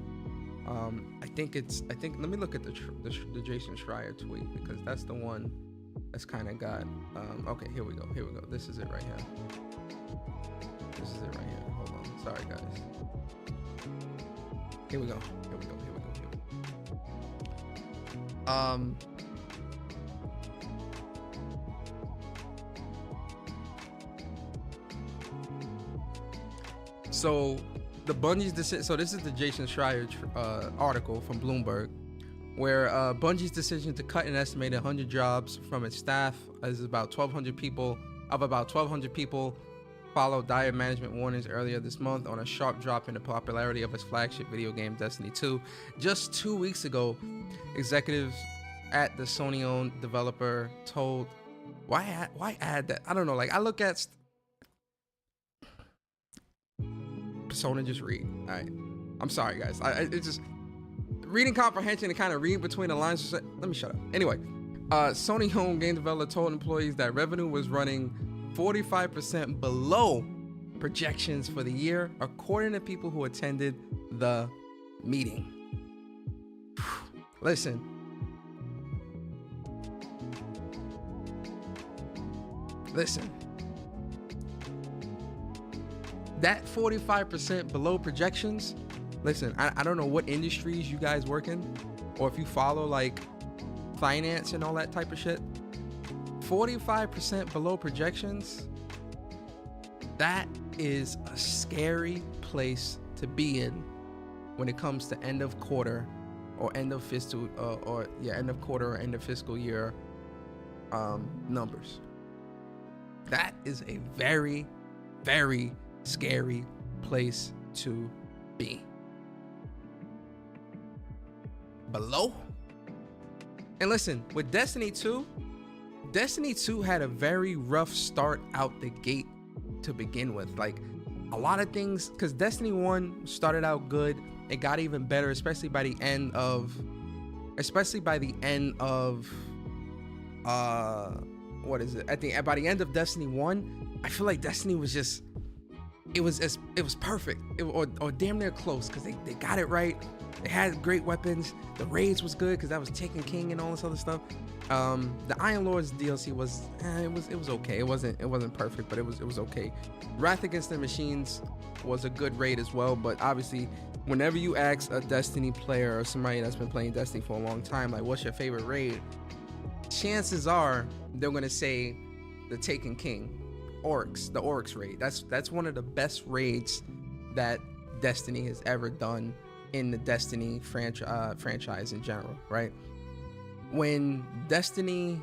I think let me look at the Jason Schreier tweet, because that's the one that's kind of got, okay, here we go. This is it right here. Hold on, sorry guys. Here we go. So the Bungie's decision. So this is the Jason Schreier article from Bloomberg, where Bungie's decision to cut an estimated 100 jobs from its staff, as about 1,200 people, followed dire management warnings earlier this month on a sharp drop in the popularity of its flagship video game Destiny 2. Just 2 weeks ago, executives at the Sony-owned developer told, why add that? I don't know. Like I look at Persona, just read. All right, I'm sorry guys. It's just reading comprehension and kind of reading between the lines. Let me shut up. Anyway, Sony-owned game developer told employees that revenue was running 45% below projections for the year, according to people who attended the meeting. Listen. That 45% below projections, listen, I don't know what industries you guys work in, or if you follow like finance and all that type of shit. 45% below projections, that is a scary place to be in when it comes to end of quarter or end of fiscal end of quarter or end of fiscal year numbers. That is a very, very scary place to be. Below. And listen, with Destiny 2 had a very rough start out the gate to begin with. Like a lot of things, because Destiny 1 started out good. It got even better, especially by the end of by the end of Destiny 1, I feel like Destiny was just, it was perfect, or damn near close, because they got it right. They had great weapons. The raids was good because that was Taken King and all this other stuff. The Iron Lords DLC was it was okay. It wasn't perfect, but it was okay. Wrath Against the Machines was a good raid as well, but obviously whenever you ask a Destiny player or somebody that's been playing Destiny for a long time, like, what's your favorite raid, chances are they're gonna say the Taken King, the Oryx raid. That's one of the best raids that Destiny has ever done in the Destiny franchise in general, right? When Destiny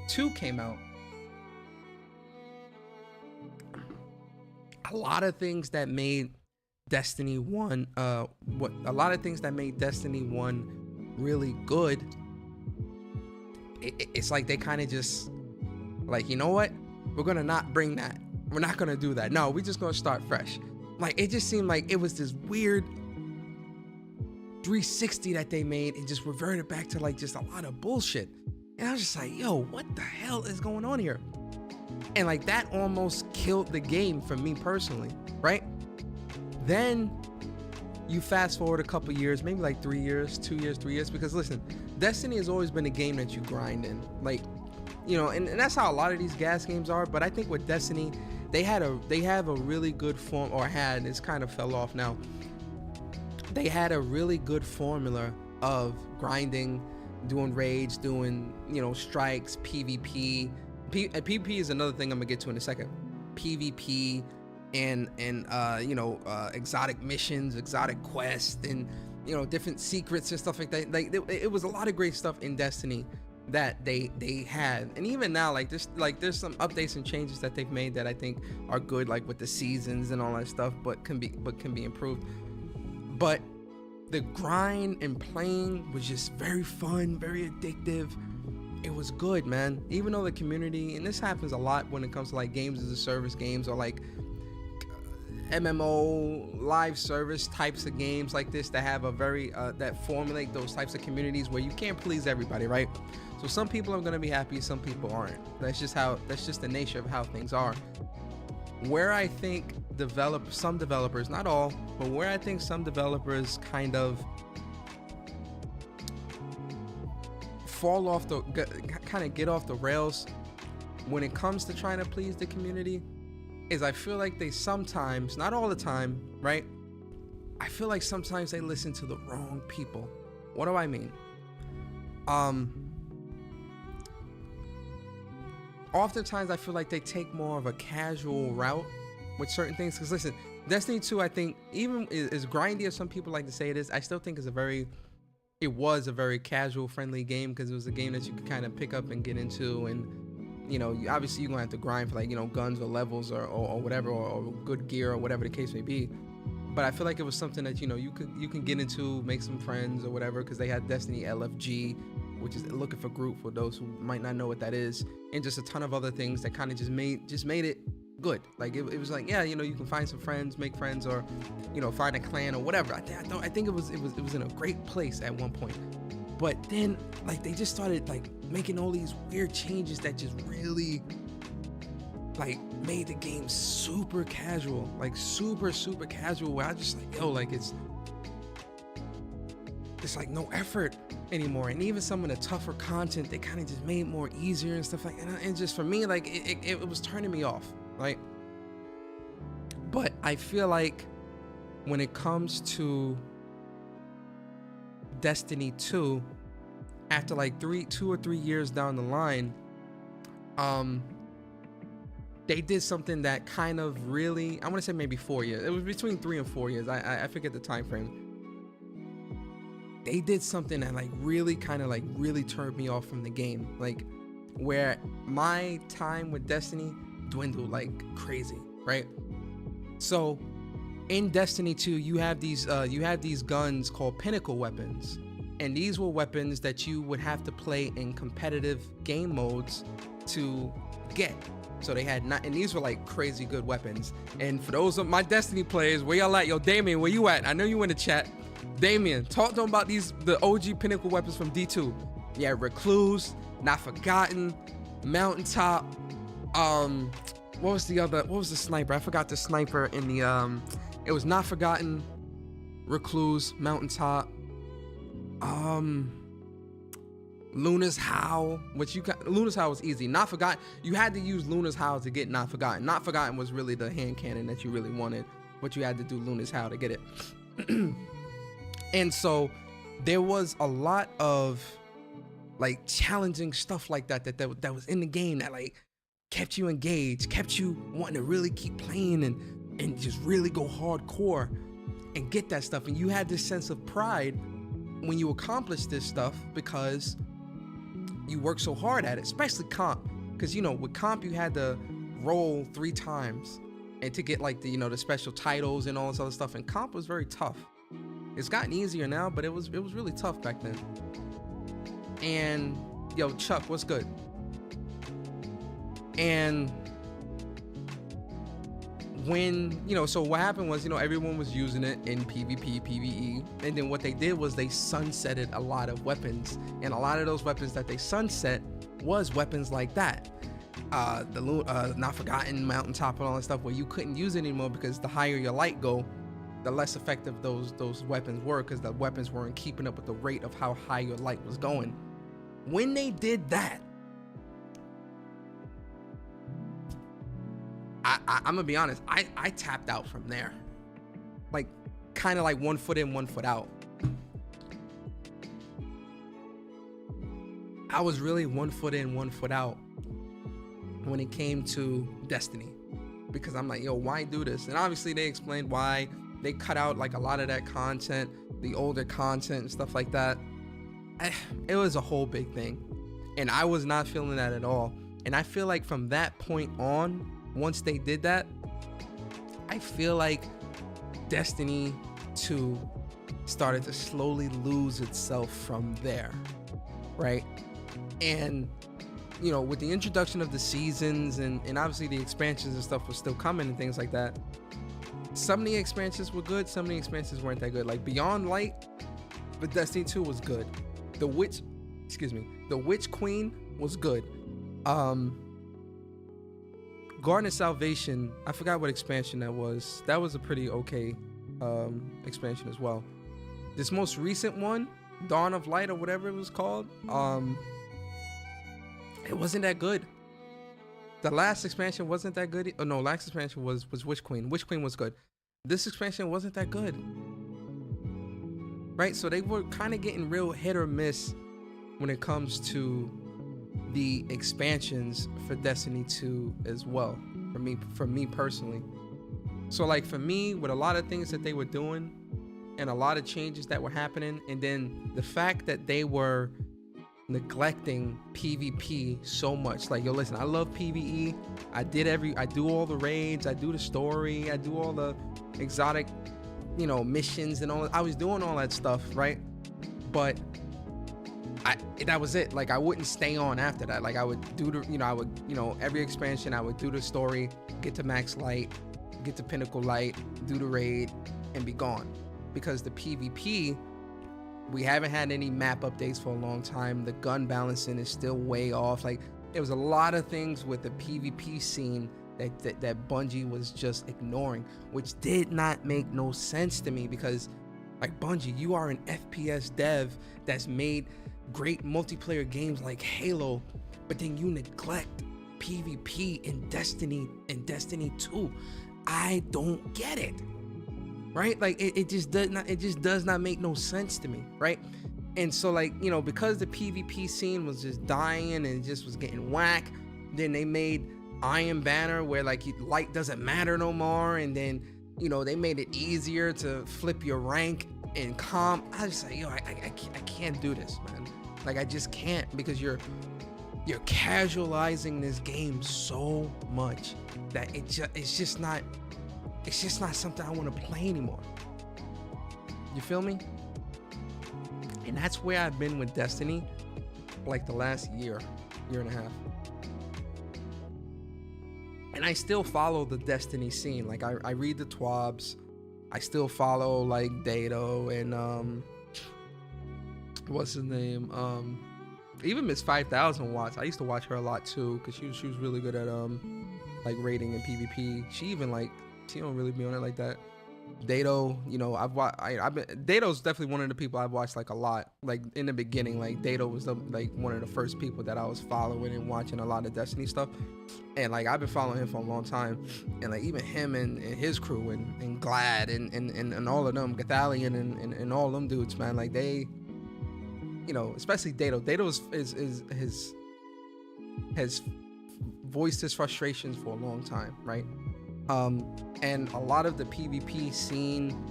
2 came out, a lot of things that made Destiny 1 really good, it's like they kind of just like, you know what, we're gonna not bring that, we're not gonna do that, no, we're just gonna start fresh. Like, it just seemed like it was this weird 360 that they made and just reverted back to like just a lot of bullshit. And I was just like, yo, what the hell is going on here? And like, that almost killed the game for me personally, right? Then you fast forward a couple years, maybe like 3 years, 2 years, 3 years, because listen, Destiny has always been a game that you grind in, like, you know, and that's how a lot of these gas games are. But I think with Destiny, they have a really good form, or had, it's kind of fell off now. They had a really good formula of grinding, doing raids, doing, you know, strikes, PvP. PvP is another thing I'm gonna get to in a second. PvP and you know, exotic missions, exotic quests, and, you know, different secrets and stuff like that. Like, it was a lot of great stuff in Destiny that they had. And even now, like, there's some updates and changes that they've made that I think are good, like with the seasons and all that stuff, but can be improved. But the grind and playing was just very fun, very addictive. It was good, man. Even though the community, and this happens a lot when it comes to like games as a service games, or like MMO live service types of games like this that have a very that formulate those types of communities where you can't please everybody, right? So some people are going to be happy, some people aren't. That's just the nature of how things are. Where I think some developers, not all, but where I think some developers kind of get off the rails when it comes to trying to please the community, is I feel like they sometimes, not all the time, right? I feel like sometimes they listen to the wrong people. What do I mean? Oftentimes I feel like they take more of a casual route with certain things. Because listen, Destiny 2, I think, even as grindy as some people like to say it is, I still think it was a very casual, friendly game, because it was a game that you could kind of pick up and get into. And, you know, obviously you're gonna have to grind for, like, you know, guns or levels or whatever, or good gear or whatever the case may be. But I feel like it was something that, you know, you can get into, make some friends or whatever, because they had Destiny LFG, which is looking for group, for those who might not know what that is, and just a ton of other things that kind of just made it good. Like, it was like, yeah, you know, you can find some friends, make friends, or, you know, find a clan or whatever. I think it was in a great place at one point. But then, like, they just started like making all these weird changes that just really like made the game super casual, like super casual, where I just like, yo, like, it's like no effort anymore. And even some of the tougher content, they kind of just made more easier and stuff like that. And just for me, like, it was turning me off, right? But I feel like when it comes to Destiny 2, after like 2 or 3 years down the line, they did something that kind of really, I want to say maybe 4 years. It was between 3 and 4 years. I forget the time frame. They did something that like really kind of like really turned me off from the game, like where my time with Destiny dwindled like crazy, right? So in Destiny 2, you have these guns called pinnacle weapons, and these were weapons that you would have to play in competitive game modes to get. So they had and these were like crazy good weapons. And for those of my Destiny players, where y'all at? Yo, Damien, where you at? I know you in the chat. Damien, talk to them about the OG pinnacle weapons from D2. Yeah, Recluse, Not Forgotten, Mountaintop. What was the sniper? I forgot the sniper in the it was Not Forgotten, Recluse, Mountaintop. Luna's Howl, Luna's Howl was easy. Not Forgotten, you had to use Luna's Howl to get Not Forgotten. Not Forgotten was really the hand cannon that you really wanted, but you had to do Luna's Howl to get it. And so there was a lot of like challenging stuff like that was in the game that like kept you engaged, kept you wanting to really keep playing and just really go hardcore and get that stuff. And you had this sense of pride when you accomplished this stuff because you worked so hard at it, especially comp. Because, you know, with comp, you had to roll 3 times and to get like the, you know, the special titles and all this other stuff. And comp was very tough. It's gotten easier now, but it was really tough back then. And yo, Chuck, what's good? And when, you know, so what happened was, you know, everyone was using it in PvP, PvE, and then what they did was they sunsetted a lot of weapons, and a lot of those weapons that they sunset was weapons like that. The Not Forgotten Mountaintop and all that stuff, where you couldn't use it anymore because the higher your light go, the less effective those weapons were, because the weapons weren't keeping up with the rate of how high your light was going. When they did that, I'm gonna be honest, I tapped out from there. Like, kind of like 1 foot in, 1 foot out. I was really 1 foot in, 1 foot out when it came to Destiny, because I'm like, yo, why do this? And obviously they explained why. They cut out like a lot of that content, the older content and stuff like that. It was a whole big thing, and I was not feeling that at all. And I feel like from that point on, once they did that, I feel like Destiny 2 started to slowly lose itself from there, right? And, you know, with the introduction of the seasons and obviously the expansions and stuff was still coming and things like that, some of the expansions were good, some of the expansions weren't that good. Like Beyond Light, but Destiny 2 was good. The Witch Queen was good. Garden of Salvation, I forgot what expansion that was. That was a pretty okay expansion as well. This most recent one, Dawn of Light or whatever it was called, it wasn't that good. The last expansion wasn't that good. Oh no, last expansion was Witch Queen. Witch Queen was good. This expansion wasn't that good. Right? So they were kind of getting real hit or miss when it comes to the expansions for Destiny 2 as well, for me personally. So like for me, with a lot of things that they were doing and a lot of changes that were happening, and then the fact that they were neglecting PvP so much. Like, yo, listen, I love PvE. I do all the raids, I do the story, I do all the exotic, you know, missions and all. I was doing all that stuff, right? But that was it. Like, I wouldn't stay on after that. Like, I would do the, every expansion I would do the story, get to max light, get to pinnacle light, do the raid, and be gone. Because the PvP, we haven't had any map updates for a long time. The gun balancing is still way off. Like, there was a lot of things with the PvP scene that Bungie was just ignoring, which did not make no sense to me, because like, Bungie, you are an FPS dev that's made great multiplayer games like Halo, but then you neglect PvP in Destiny and Destiny 2. I don't get it. Right? Like, it just does not make no sense to me, right? And so, like, you know, because the PvP scene was just dying and it just was getting whack, then they made Iron Banner where like light doesn't matter no more, and then, you know, they made it easier to flip your rank in comp. I just like, yo, I can't do this, man. Like, I just can't, because you're casualizing this game so much that it's just not something I want to play anymore. You feel me? And that's where I've been with Destiny, like the last year and a half. And I still follow the Destiny scene. Like, I read the TWABs. I still follow like Dato and what's his name? Even Miss 5000 watch. I used to watch her a lot too, because she was really good at like raiding and PvP. She don't really be on it like that. Dado, I've been Dado's definitely one of the people I've watched like a lot. Like in the beginning, like Dado was like one of the first people that I was following and watching a lot of Destiny stuff. And like I've been following him for a long time. And like even him and his crew and Glad and all of them, Gathalion and all them dudes, man, like they, especially Dado. Dado has voiced his frustrations for a long time, right? And a lot of the PvP scene,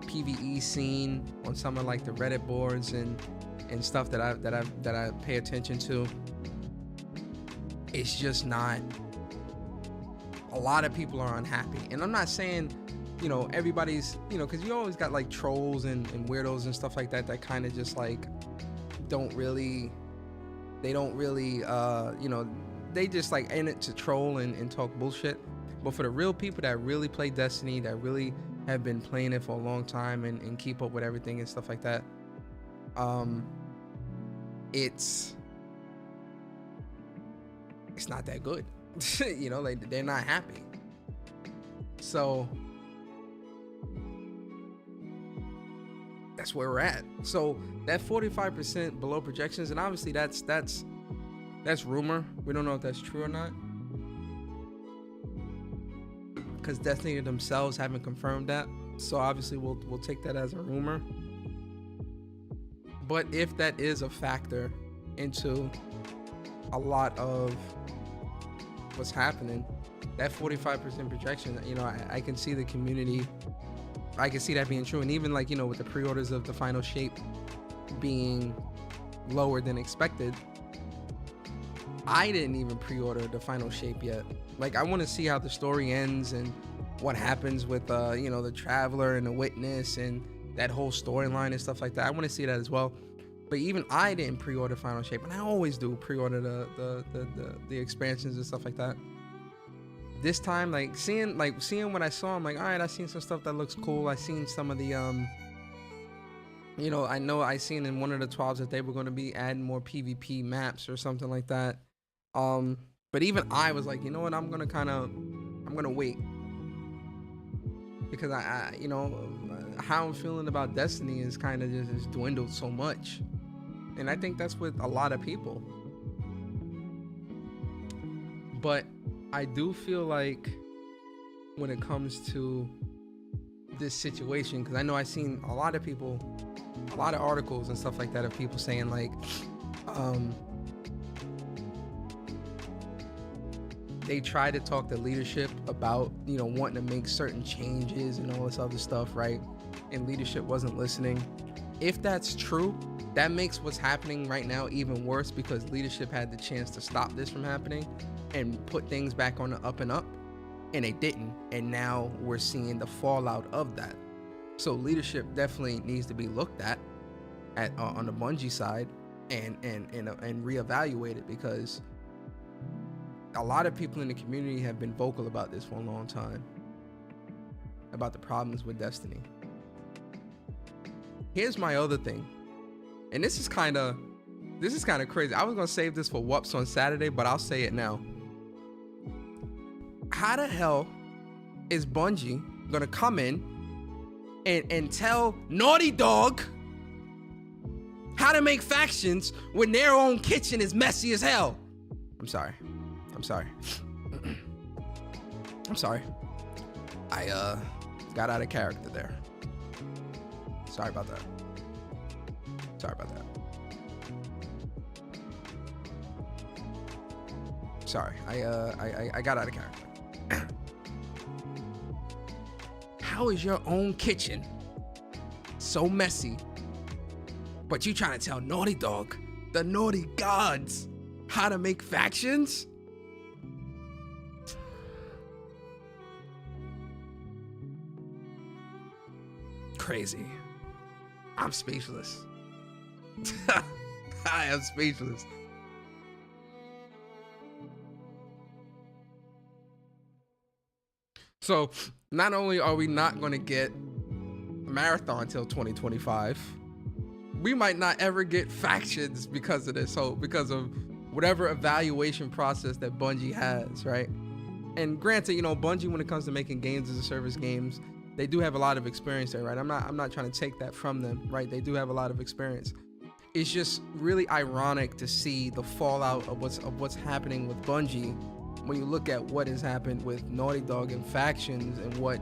PvE scene on some of like the Reddit boards and stuff that I pay attention to, it's just not. A lot of people are unhappy, and I'm not saying, everybody's, because you always got like trolls and weirdos and stuff like that kind of just like they just like in it to troll and talk bullshit. But for the real people that really play Destiny, that really have been playing it for a long time and keep up with everything and stuff like that, it's not that good. Like they're not happy. So that's where we're at. So that 45% below projections, and obviously that's rumor. We don't know if that's true or not, because Destiny themselves haven't confirmed that. So obviously we'll take that as a rumor. But if that is a factor into a lot of what's happening, that 45% projection, I can see the community, I can see that being true. And even like, with the pre-orders of the final shape being lower than expected, I didn't even pre-order the final shape yet. Like, I want to see how the story ends and what happens with, the Traveler and the Witness and that whole storyline and stuff like that. I want to see that as well. But even I didn't pre-order final shape, and I always do pre-order the expansions and stuff like that. This time, seeing what I saw, I'm like, all right, I seen some stuff that looks cool. I seen some of the I know I seen in one of the 12s that they were going to be adding more PvP maps or something like that. But even I was like, you know what, I'm gonna wait, because I how I'm feeling about Destiny is kind of just dwindled so much. And I think that's with a lot of people. But I do feel like when it comes to this situation, because I know I've seen a lot of people, a lot of articles and stuff like that of people saying like, they try to talk to leadership about, wanting to make certain changes and all this other stuff, right? And leadership wasn't listening. If that's true, that makes what's happening right now even worse, because leadership had the chance to stop this from happening and put things back on the up and up, and they didn't. And now we're seeing the fallout of that. So leadership definitely needs to be looked at on the Bungie side and reevaluate it, because a lot of people in the community have been vocal about this for a long time, about the problems with Destiny. Here's my other thing, and this is kind of crazy. I was gonna save this for Whoops on Saturday, but I'll say it now. How the hell is Bungie gonna come in and tell Naughty Dog how to make factions when their own kitchen is messy as hell? I'm sorry. I got out of character there. Sorry about that. Sorry, I got out of character. How is your own kitchen so messy, but you trying to tell Naughty Dog, the naughty gods, how to make factions? Crazy. I'm speechless. I am speechless. So not only are we not going to get Marathon until 2025, we might not ever get factions because of this. So because of whatever evaluation process that Bungie has, right? And granted, Bungie, when it comes to making games as a service games, they do have a lot of experience there, right? I'm not trying to take that from them, right? They do have a lot of experience. It's just really ironic to see the fallout of what's happening with Bungie when you look at what has happened with Naughty Dog and factions and what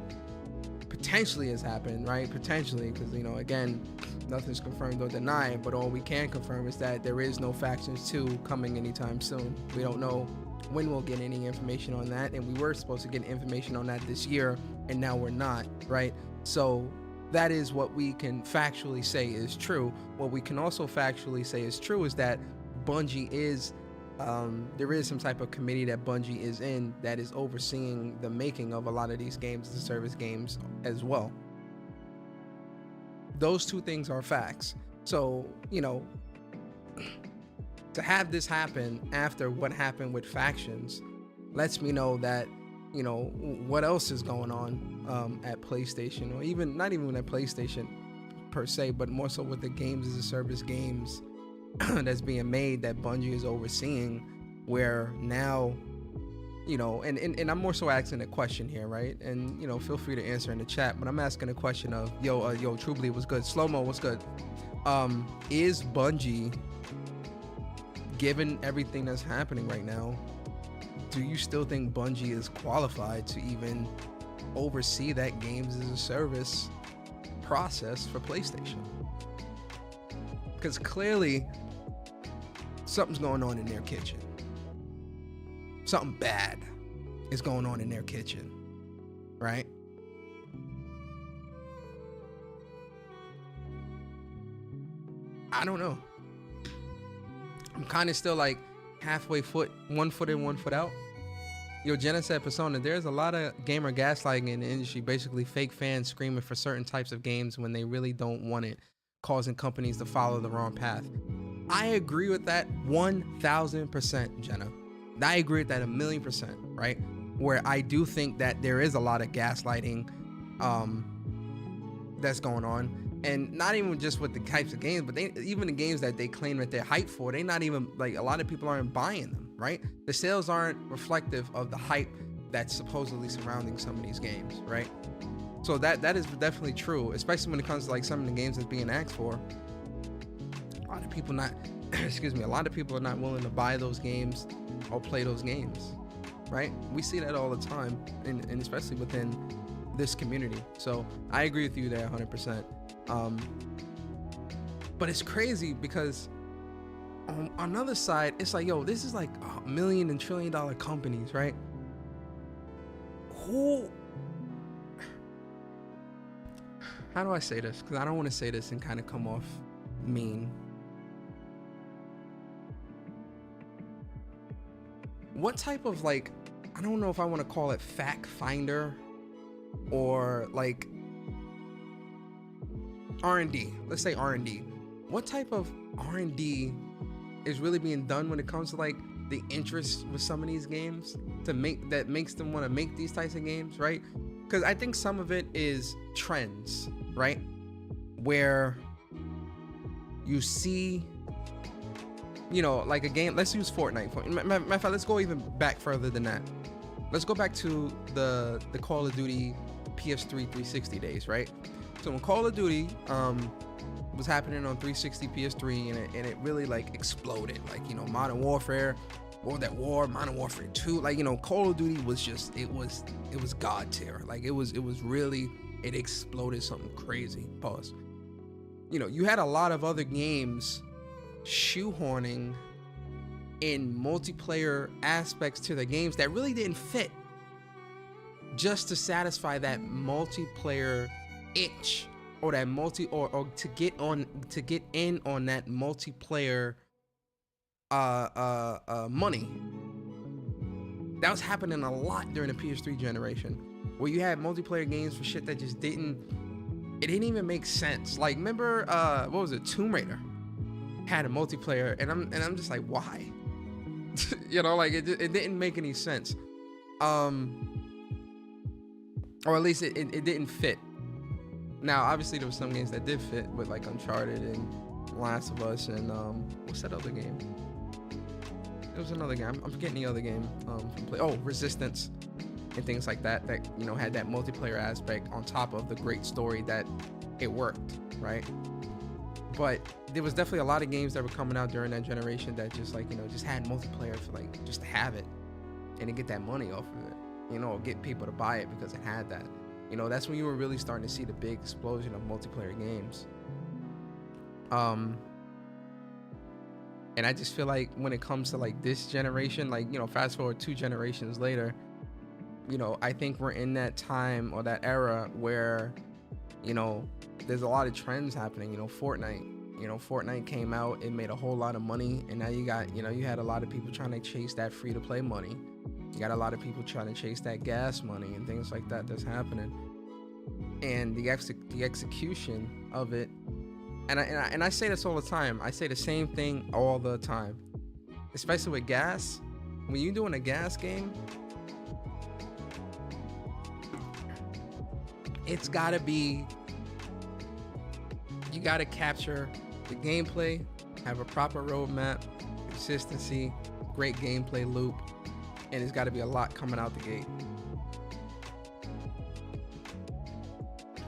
potentially has happened, right? Potentially, because, you know, again, nothing's confirmed or denied, but all we can confirm is that there is no Factions 2 coming anytime soon. We don't know when we'll get any information on that, and we were supposed to get information on that this year, and now we're not, right? So that is what we can factually say is true. What we can also factually say is true is that Bungie is there is some type of committee that Bungie is in that is overseeing the making of a lot of these games as a service games as well. Those two things are facts. So, you know, to have this happen after what happened with factions lets me know that, you know, what else is going on at PlayStation, or even not even at PlayStation per se, but more so with the games as a service games that's being made that Bungie is overseeing, where now, you know, and I'm more so asking a question here, right? And, you know, feel free to answer in the chat, but I'm asking a question of, yo, True Bleed, what's good? Slow-mo, what's good? Is Bungie, given everything that's happening right now, do you still think Bungie is qualified to even oversee that games as a service process for PlayStation? Because clearly something's going on in their kitchen. Something bad is going on in their kitchen, right? I don't know. I'm kind of still like halfway one foot in, one foot out. Yo, Jenna said, Persona, there's a lot of gamer gaslighting in the industry, basically fake fans screaming for certain types of games when they really don't want it, causing companies to follow the wrong path. I agree with that 1,000%, Jenna. I agree with that 1,000,000%, right? Where I do think that there is a lot of gaslighting that's going on. And not even just with the types of games, but even the games that they claim that they're hyped for, they not even, like, a lot of people aren't buying them, right? The sales aren't reflective of the hype that's supposedly surrounding some of these games, right? So that is definitely true, especially when it comes to like some of the games that's being asked for. A lot of people not, a lot of people are not willing to buy those games or play those games, right? We see that all the time, and especially within this community. So I agree with you there 100%. But it's crazy because on the other side, it's like, yo, this is like $1 million and $1 trillion companies, right? How do I say this? Because I don't want to say this and kind of come off mean. What type of, like, I don't know if I want to call it fact finder or like R&D. Let's say R&D. What type of R&D is really being done when it comes to like the interest with some of these games that makes them want to make these types of games, right? Because I think some of it is trends, right? Where you see, you know, like a game, let's use Fortnite. Matter of fact, let's go even back further than that. Let's go back to the Call of Duty PS3 360 days, right? So when Call of Duty was happening on 360 PS3 and it really like exploded, like, you know, Modern Warfare, World at War, Modern Warfare 2, like, you know, Call of Duty was just, it was god tier. Like it was really, it exploded something crazy. Pause. You know, you had a lot of other games shoehorning in multiplayer aspects to the games that really didn't fit, just to satisfy that multiplayer itch, or that or to get in on that multiplayer money. That was happening a lot during the PS3 generation, where you had multiplayer games for shit that just didn't even make sense. Like, remember what was it, Tomb Raider had a multiplayer, and I'm just like, why? You know, like it didn't make any sense, or at least it didn't fit. Now, obviously, there were some games that did fit, with like Uncharted and Last of Us, and what's that other game? There was another game. I'm forgetting the other game. Oh, Resistance. and things like that had that multiplayer aspect on top of the great story that it worked, right? But there was definitely a lot of games that were coming out during that generation that just just had multiplayer for just to have it and to get that money off of it, or get people to buy it because it had that. That's when you were really starting to see the big explosion of multiplayer games. And I just feel like when it comes to this generation, fast forward 2 generations later, I think we're in that time or that era where, there's a lot of trends happening. Fortnite came out, it made a whole lot of money, and now you got, you had a lot of people trying to chase that free to play money. You got a lot of people trying to chase that gas money and things like that that's happening. And the execution of it, and I say this all the time. I say the same thing all the time, especially with gas. When you're doing a gas game, it's gotta be, you gotta capture the gameplay, have a proper roadmap, consistency, great gameplay loop, and it's gotta be a lot coming out the gate.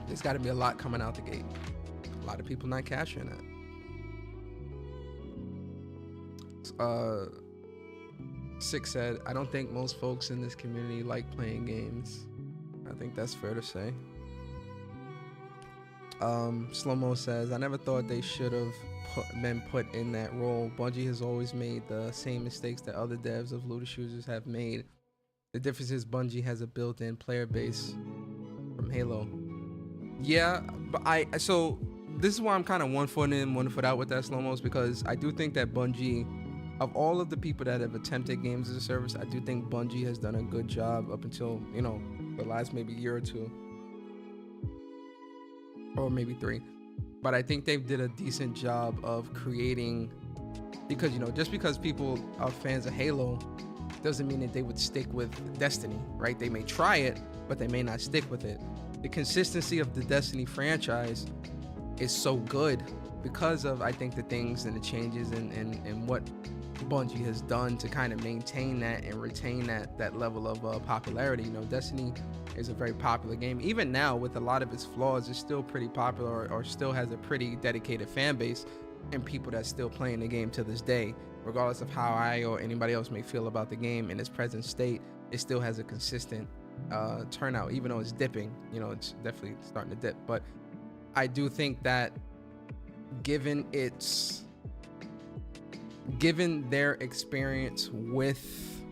There's gotta be a lot coming out the gate. A lot of people not capturing that. Six said, I don't think most folks in this community like playing games. I think that's fair to say. Slow-mo says, I never thought they should have been put in that role. Bungie has always made the same mistakes that other devs of looter shooters have made. The difference is Bungie has a built-in player base from Halo. Yeah, but so this is why I'm kind of 1 foot in, 1 foot out with that, Slow-mo's, because I do think that Bungie, of all of the people that have attempted games as a service, I do think Bungie has done a good job up until, the last maybe year or 2. Or maybe 3. But I think they've did a decent job of creating, because, just because people are fans of Halo doesn't mean that they would stick with Destiny, right? They may try it, but they may not stick with it. The consistency of the Destiny franchise is so good because of, I think, the things and the changes and what Bungie has done to kind of maintain that and retain that level of popularity. Destiny is a very popular game. Even now, with a lot of its flaws, it's still pretty popular, or still has a pretty dedicated fan base and people that's still playing the game to this day. Regardless of how I or anybody else may feel about the game in its present state, it still has a consistent turnout, even though it's dipping. It's definitely starting to dip. But I do think that given their experience with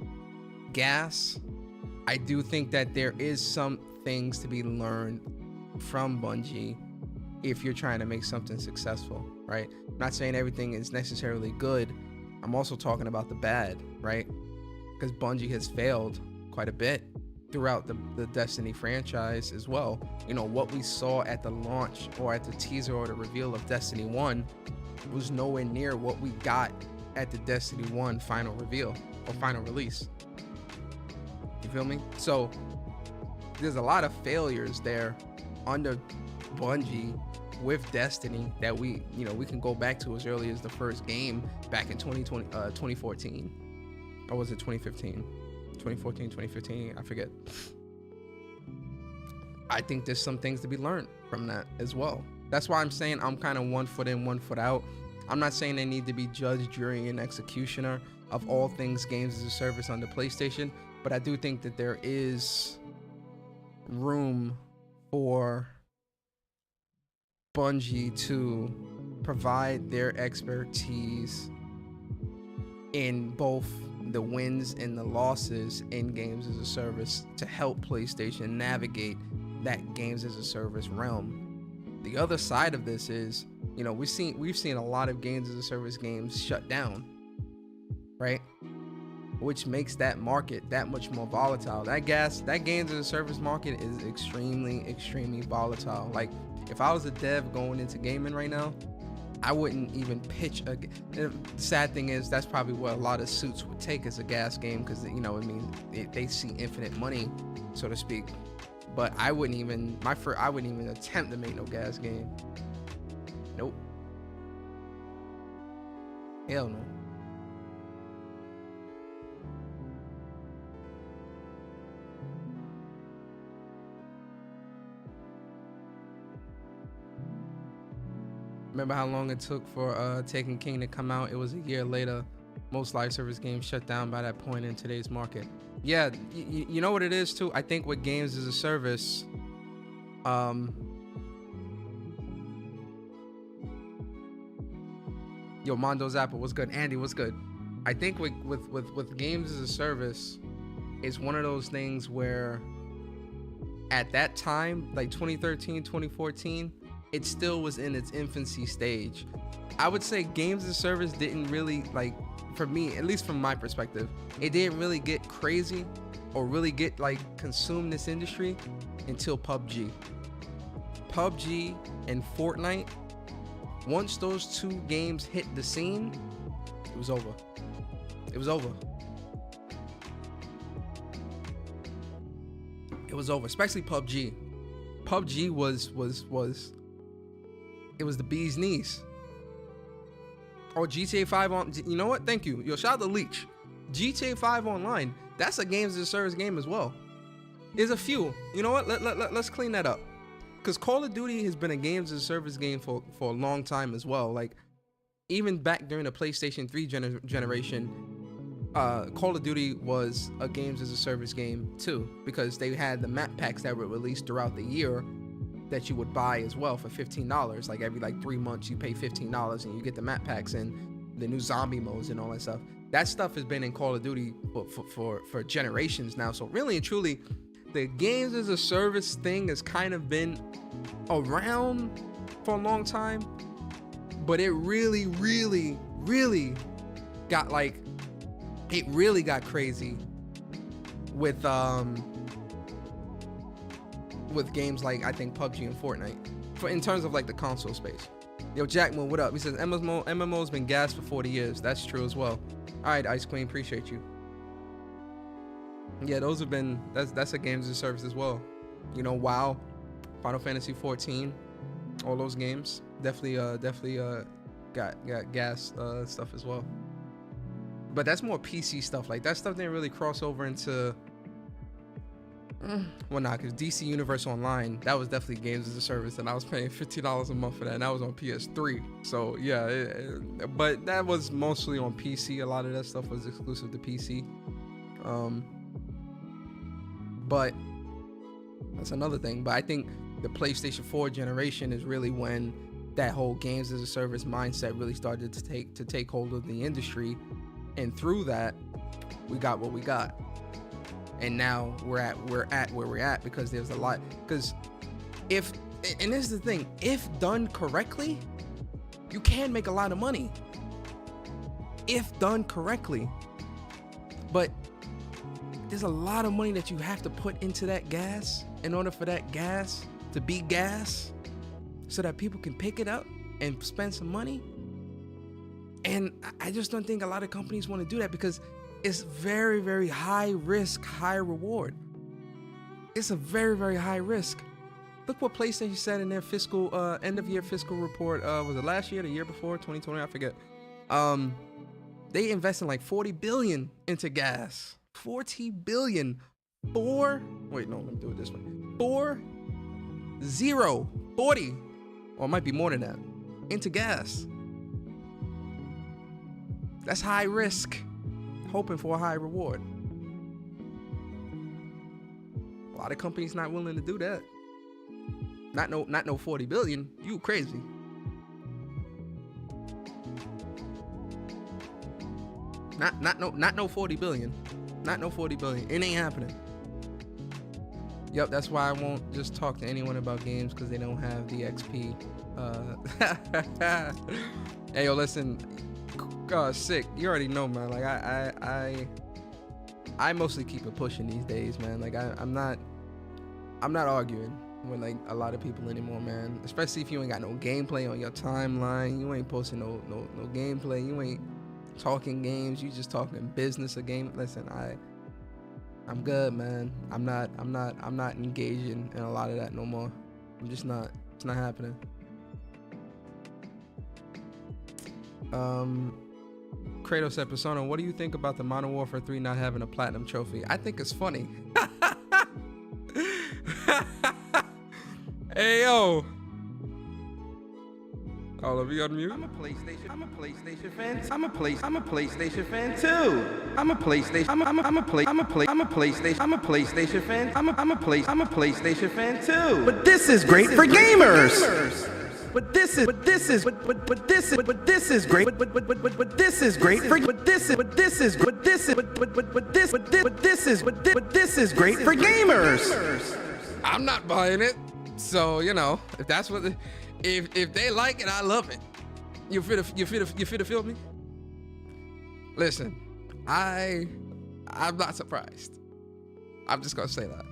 gas, I do think that there is some things to be learned from Bungie if you're trying to make something successful, right? I'm not saying everything is necessarily good. I'm also talking about the bad, right? Because Bungie has failed quite a bit throughout the Destiny franchise as well. What we saw at the launch or at the teaser or the reveal of Destiny 1 was nowhere near what we got at the Destiny 1 final reveal or final release. You feel me? So there's a lot of failures there under Bungie with Destiny that we can go back to as early as the first game back in 2014, or was it 2015? 2014, 2015, I forget. I think there's some things to be learned from that as well. That's why I'm saying I'm kind of 1 foot in, 1 foot out. I'm not saying they need to be judge, jury, and executioner of all things games as a service on the PlayStation, but I do think that there is room for Bungie to provide their expertise in both the wins and the losses in games as a service to help PlayStation navigate that games as a service realm. The other side of this is, we've seen a lot of games as a service games shut down, right? Which makes that market that much more volatile. That games as a service market is extremely, extremely volatile. Like, if I was a dev going into gaming right now, I wouldn't even pitch the sad thing is that's probably what a lot of suits would take as a gas game, because they see infinite money, so to speak. But I wouldn't even attempt to make no gas game. Nope. Hell no. Remember how long it took for Taken King to come out? It was a year later. Most live service games shut down by that point in today's market. Yeah, you know what it is too? I think with games as a service, yo, Mondo Zappa, what's good? Andy, what's good? I think with games as a service, it's one of those things where at that time, like 2013, 2014, it still was in its infancy stage. I would say games as a service didn't really, like, for me, at least from my perspective, it didn't really get crazy or really get like consume this industry until PUBG. PUBG and Fortnite, once those two games hit the scene, it was over. It was over. It was over, especially PUBG. PUBG was it was the bee's knees. Oh, GTA 5 on, you know what? Thank you. Yo, shout out to Leech. GTA 5 online, that's a games as a service game as well. There's a few. You know what? Let's clean that up. Because Call of Duty has been a games as a service game for a long time as well. Like, even back during the PlayStation 3 generation, Call of Duty was a games as a service game too, because they had the map packs that were released throughout the year that you would buy as well for $15. Like every 3 months you pay $15 and you get the map packs and the new zombie modes and all that stuff. That stuff has been in Call of Duty for generations now. So really and truly, the games as a service thing has kind of been around for a long time, but it really got crazy with games like, I think, PUBG and Fortnite, in terms of like the console space. Yo, Jackman, what up? He says MMO's been gas for 40 years. That's true as well. All right, Ice Queen, appreciate you. Yeah, those have been, that's a games as a service as well. You know, WoW, Final Fantasy 14, all those games definitely got gas stuff as well. But that's more PC stuff. Like, that stuff didn't really cross over into, well, nah, because DC Universe Online, that was definitely games as a service, and I was paying $50 a month for that, and that was on PS3. So yeah, but that was mostly on PC. A lot of that stuff was exclusive to PC. But that's another thing. But I think the PlayStation 4 generation is really when that whole games as a service mindset really started to take hold of the industry, and through that, we got what we got. And now we're at where we're at because there's a lot. Because and this is the thing, if done correctly, you can make a lot of money. If done correctly. But there's a lot of money that you have to put into that gas in order for that gas to be gas, so that people can pick it up and spend some money. And I just don't think a lot of companies want to do that, because it's very, very high risk, high reward. It's a very, very high risk. Look what PlayStation said in their fiscal end of year fiscal report. Was it last year, the year before, 2020? I forget. They invested like $40 billion into gas. $40 billion. Wait, no, let me do it this way. 40, or it might be more than that, into gas. That's high risk, hoping for a high reward. A lot of companies not willing to do that. Not no 40 billion. You crazy. Not no 40 billion. Not no 40 billion. It ain't happening. Yep, that's why I won't just talk to anyone about games, because they don't have the XP. Hey, yo, listen. Sick. You already know, man. Like, I mostly keep it pushing these days, man. Like, I'm not arguing with like a lot of people anymore, man. Especially if you ain't got no gameplay on your timeline. You ain't posting no gameplay. You ain't talking games. You just talking business or game. Listen, I'm good, man. I'm not engaging in a lot of that no more. I'm just not. It's not happening. Kratos said, Persona, what do you think about the Modern Warfare 3 not having a platinum trophy? I think it's funny. Hey, yo. All of you on mute. I'm a PlayStation fan. I'm a PlayStation fan too. I'm a PlayStation fan. I'm a PlayStation fan too. But this is great for gamers. But this is great. But this is great for gamers. I'm not buying it. So, you know, if that's what if they like it, I love it. You fit to feel me? Listen, I'm not surprised. I'm just gonna say that.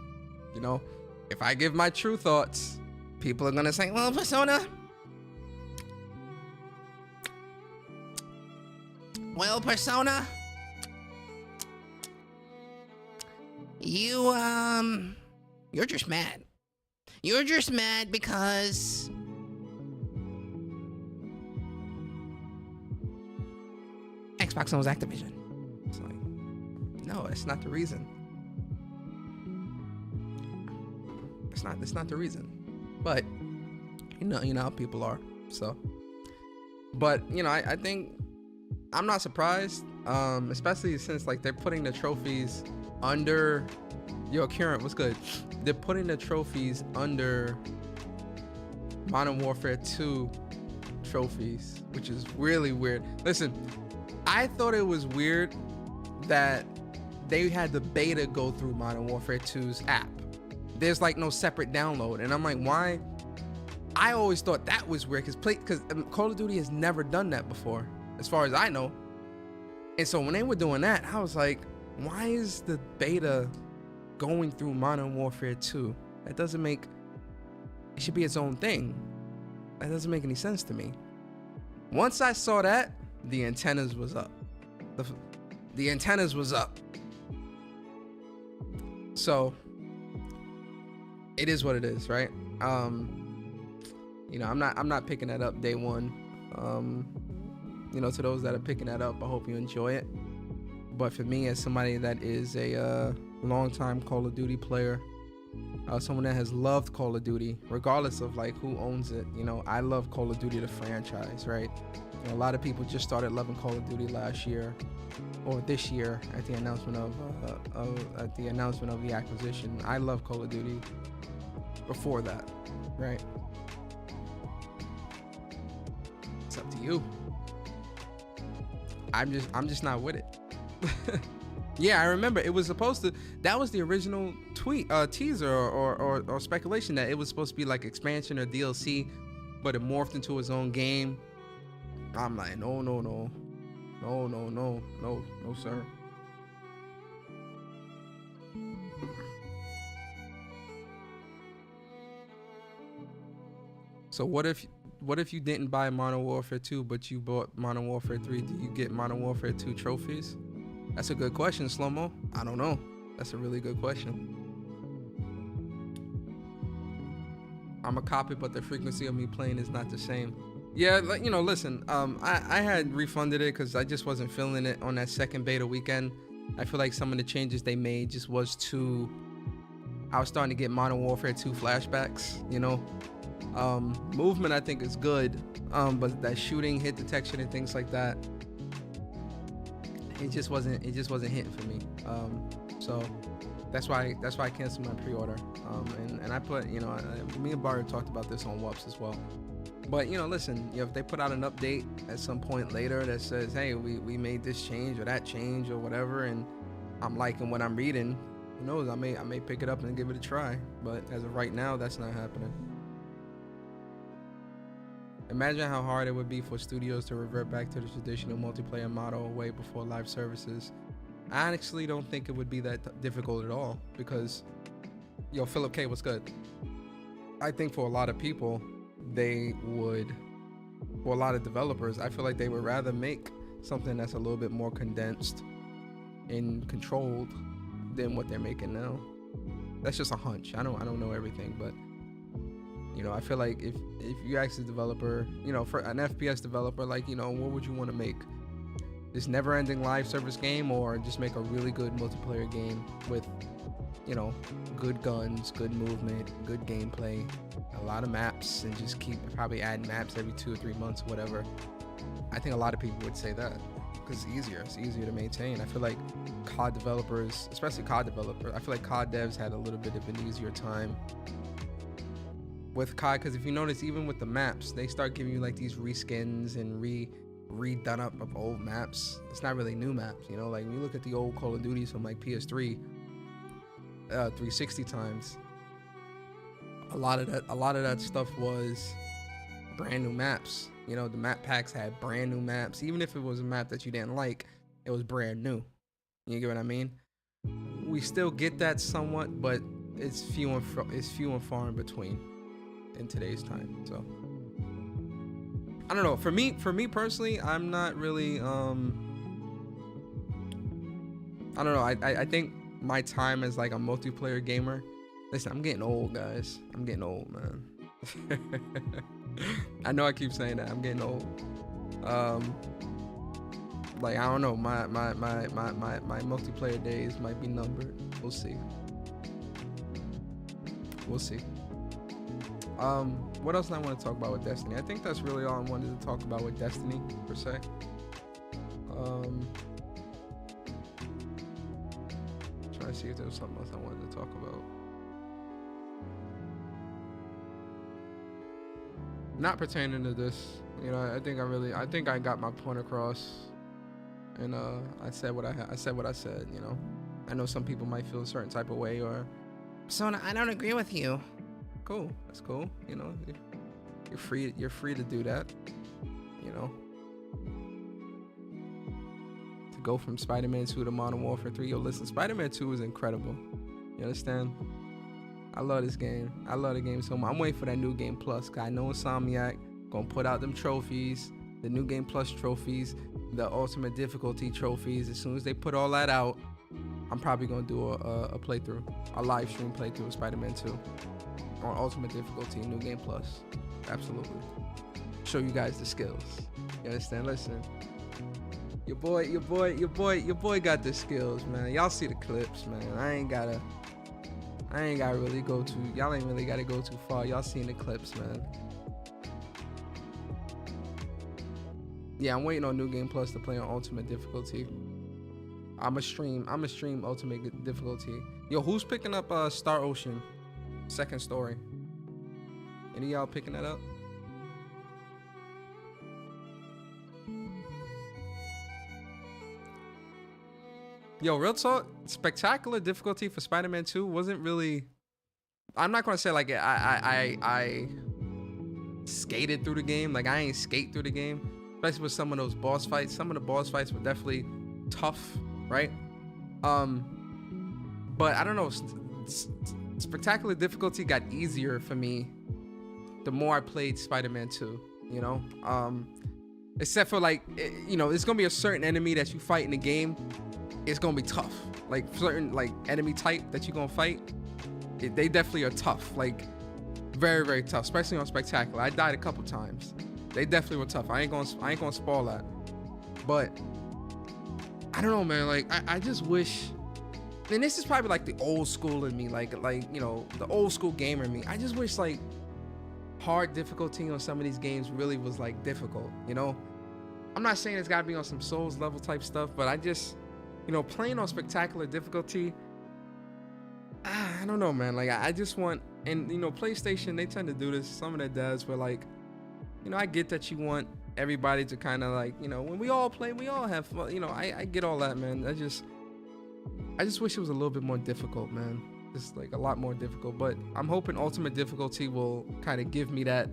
You know, if I give my true thoughts, people are gonna say, well, Persona. Well, Persona, you're just mad. You're just mad because Xbox owns Activision. It's like, no, it's not the reason. It's not the reason. But you know how people are. So, but you know, I think I'm not surprised, especially since like they're putting the trophies under. Yo, Kieran, what's good? They're putting the trophies under Modern Warfare 2 trophies, which is really weird. Listen, I thought it was weird that they had the beta go through Modern Warfare 2's app. There's like no separate download, and I'm like, why? I always thought that was weird because Call of Duty has never done that before, as far as I know. And so when they were doing that, I was like, why is the beta going through Modern Warfare 2? That doesn't make, it should be its own thing. That doesn't make any sense to me. Once I saw that, the antennas was up. The antennas was up. So it is what it is, right? You know, I'm not picking that up day one. You know, to those that are picking that up, I hope you enjoy it. But for me, as somebody that is a longtime Call of Duty player, someone that has loved Call of Duty, regardless of like who owns it, you know, I love Call of Duty the franchise, right? You know, a lot of people just started loving Call of Duty last year or this year at the announcement of the acquisition. I love Call of Duty before that, right? It's up to you. I'm just not with it. Yeah, I remember it was supposed to. That was the original teaser or speculation that it was supposed to be like expansion or DLC, but it morphed into its own game. I'm like, no, sir. So what if you didn't buy Modern Warfare 2, but you bought Modern Warfare 3? Do you get Modern Warfare 2 trophies? That's a good question, Slow-Mo. I don't know. That's a really good question. I'm a copy, but the frequency of me playing is not the same. Yeah, you know, listen, I had refunded it because I just wasn't feeling it on that second beta weekend. I feel like some of the changes they made just was too... I was starting to get Modern Warfare 2 flashbacks, you know? Movement I think is good, but that shooting, hit detection, and things like that, it just wasn't hitting for me. So that's why I canceled my pre-order. And I put, you know, me and Barry talked about this on WUPS as well. But you know, listen, you know, if they put out an update at some point later that says, hey, we made this change or that change or whatever, and I'm liking what I'm reading, who knows, I may pick it up and give it a try. But as of right now, that's not happening. Imagine how hard it would be for studios to revert back to the traditional multiplayer model way before live services. I actually don't think it would be that difficult at all because, yo, Philip K, what's good? I think for a lot of people, for a lot of developers, I feel like they would rather make something that's a little bit more condensed and controlled than what they're making now. That's just a hunch. I don't know everything, but you know, I feel like if you ask the developer, you know, for an FPS developer, like, you know, what would you want to make? This never-ending live service game, or just make a really good multiplayer game with, you know, good guns, good movement, good gameplay, a lot of maps and just keep probably adding maps every 2 or 3 months, whatever. I think a lot of people would say that because it's easier to maintain. I feel like COD developers, especially COD developers, I feel like COD devs had a little bit of an easier time with COD, because if you notice, even with the maps, they start giving you like these reskins and redone up of old maps. It's not really new maps, you know. Like when you look at the old Call of Duties from like PS3, 360 times, a lot of that stuff was brand new maps. You know, the map packs had brand new maps. Even if it was a map that you didn't like, it was brand new. You get what I mean? We still get that somewhat, but it's few and far in between in today's time. So I don't know. For me personally, I'm not really I don't know. I think my time as like a multiplayer gamer. Listen, I'm getting old, guys. I'm getting old, man. I know I keep saying that. I'm getting old. Like I don't know. My multiplayer days might be numbered. We'll see. We'll see. What else do I want to talk about with Destiny? I think that's really all I wanted to talk about with Destiny per se. Trying to see if there was something else I wanted to talk about. Not pertaining to this, you know. I think I got my point across, and I said what I said. You know, I know some people might feel a certain type of way, or Persona, I don't agree with you. Cool, that's cool. You know, you're free to do that. You know, to go from Spider-Man 2 to Modern Warfare 3. Yo, listen, Spider-Man 2 is incredible. You understand? I love this game. I love the game so much. I'm waiting for that new game plus. Cause I know Insomniac gonna put out them trophies, the new game plus trophies, the ultimate difficulty trophies. As soon as they put all that out, I'm probably gonna do a playthrough, a live stream playthrough of Spider-Man 2 on ultimate difficulty, new game plus. Absolutely. Show you guys the skills. You understand? Listen, your boy got the skills, man. Y'all see the clips, man. I ain't gotta really go too. Y'all ain't really gotta go too far. Y'all seen the clips, man. Yeah, I'm waiting on New Game Plus to play on Ultimate difficulty. I'ma stream Ultimate difficulty. Yo, who's picking up Star Ocean second story? Any of y'all picking that up? Yo, real talk, spectacular difficulty for Spider-Man 2 wasn't really. I'm not gonna say like I skated through the game. Like I ain't skate through the game, especially with some of those boss fights. Some of the boss fights were definitely tough, right? But I don't know. Spectacular difficulty got easier for me the more I played Spider-Man 2. You know, except for like, you know, it's gonna be a certain enemy that you fight in the game. It's gonna be tough. Like certain like enemy type that you're gonna fight, they definitely are tough. Like very, very tough, especially on Spectacular. I died a couple times. They definitely were tough. I ain't gonna spoil that. But I don't know, man. Like I just wish. And this is probably like the old school in me, like you know, the old school gamer in me. I just wish like hard difficulty on some of these games really was like difficult. You know, I'm not saying it's gotta be on some Souls level type stuff, but I just. You know, playing on spectacular difficulty, I don't know, man. Like, I just want, and, you know, PlayStation, they tend to do this. Some of their devs were like, you know, I get that you want everybody to kind of like, you know, when we all play, we all have fun. You know, I get all that, man. I just wish it was a little bit more difficult, man. Just like a lot more difficult. But I'm hoping ultimate difficulty will kind of give me that,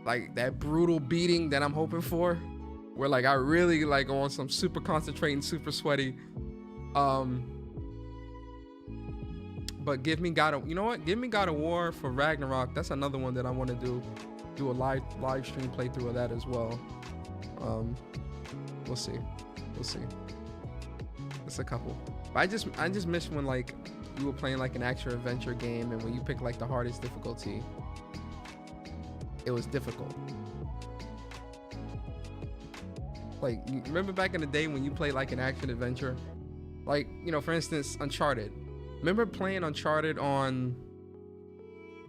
like, that brutal beating that I'm hoping for. Where like I really like on some super concentrating, super sweaty. But give me God of, you know what? Give me God of War for Ragnarok. That's another one that I want to do a live stream playthrough of that as well. We'll see. It's a couple. But I just miss when like you were playing like an action adventure game, and when you pick like the hardest difficulty, it was difficult. Like, you remember back in the day when you played like an action adventure? Like, you know, for instance, Uncharted. Remember playing Uncharted on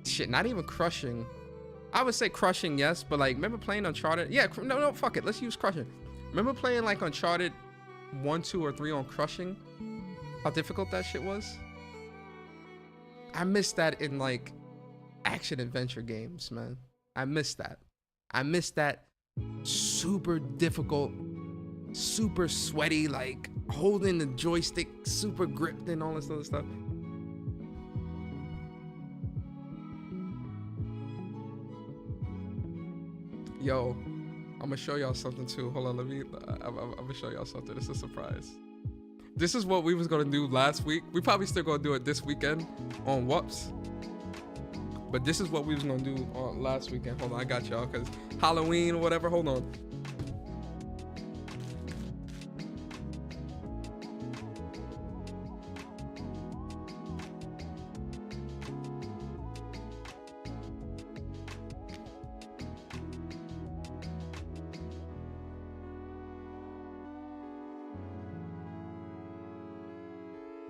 shit, not even crushing. I would say crushing, yes, but like, remember playing Uncharted? Yeah, no, fuck it. Let's use crushing. Remember playing like Uncharted 1, 2, or 3 on crushing? How difficult that shit was? I miss that in like action adventure games, man. I miss that. I miss that super difficult, super sweaty, like holding the joystick super gripped and all this other stuff. Yo, I'm gonna show y'all something too. Hold on, I'm gonna show y'all something. It's a surprise. This is what we was gonna do last week. We probably still gonna do it this weekend on Whoops. But this is what we was gonna do on last weekend. Hold on, I got y'all, cause Halloween or whatever. Hold on.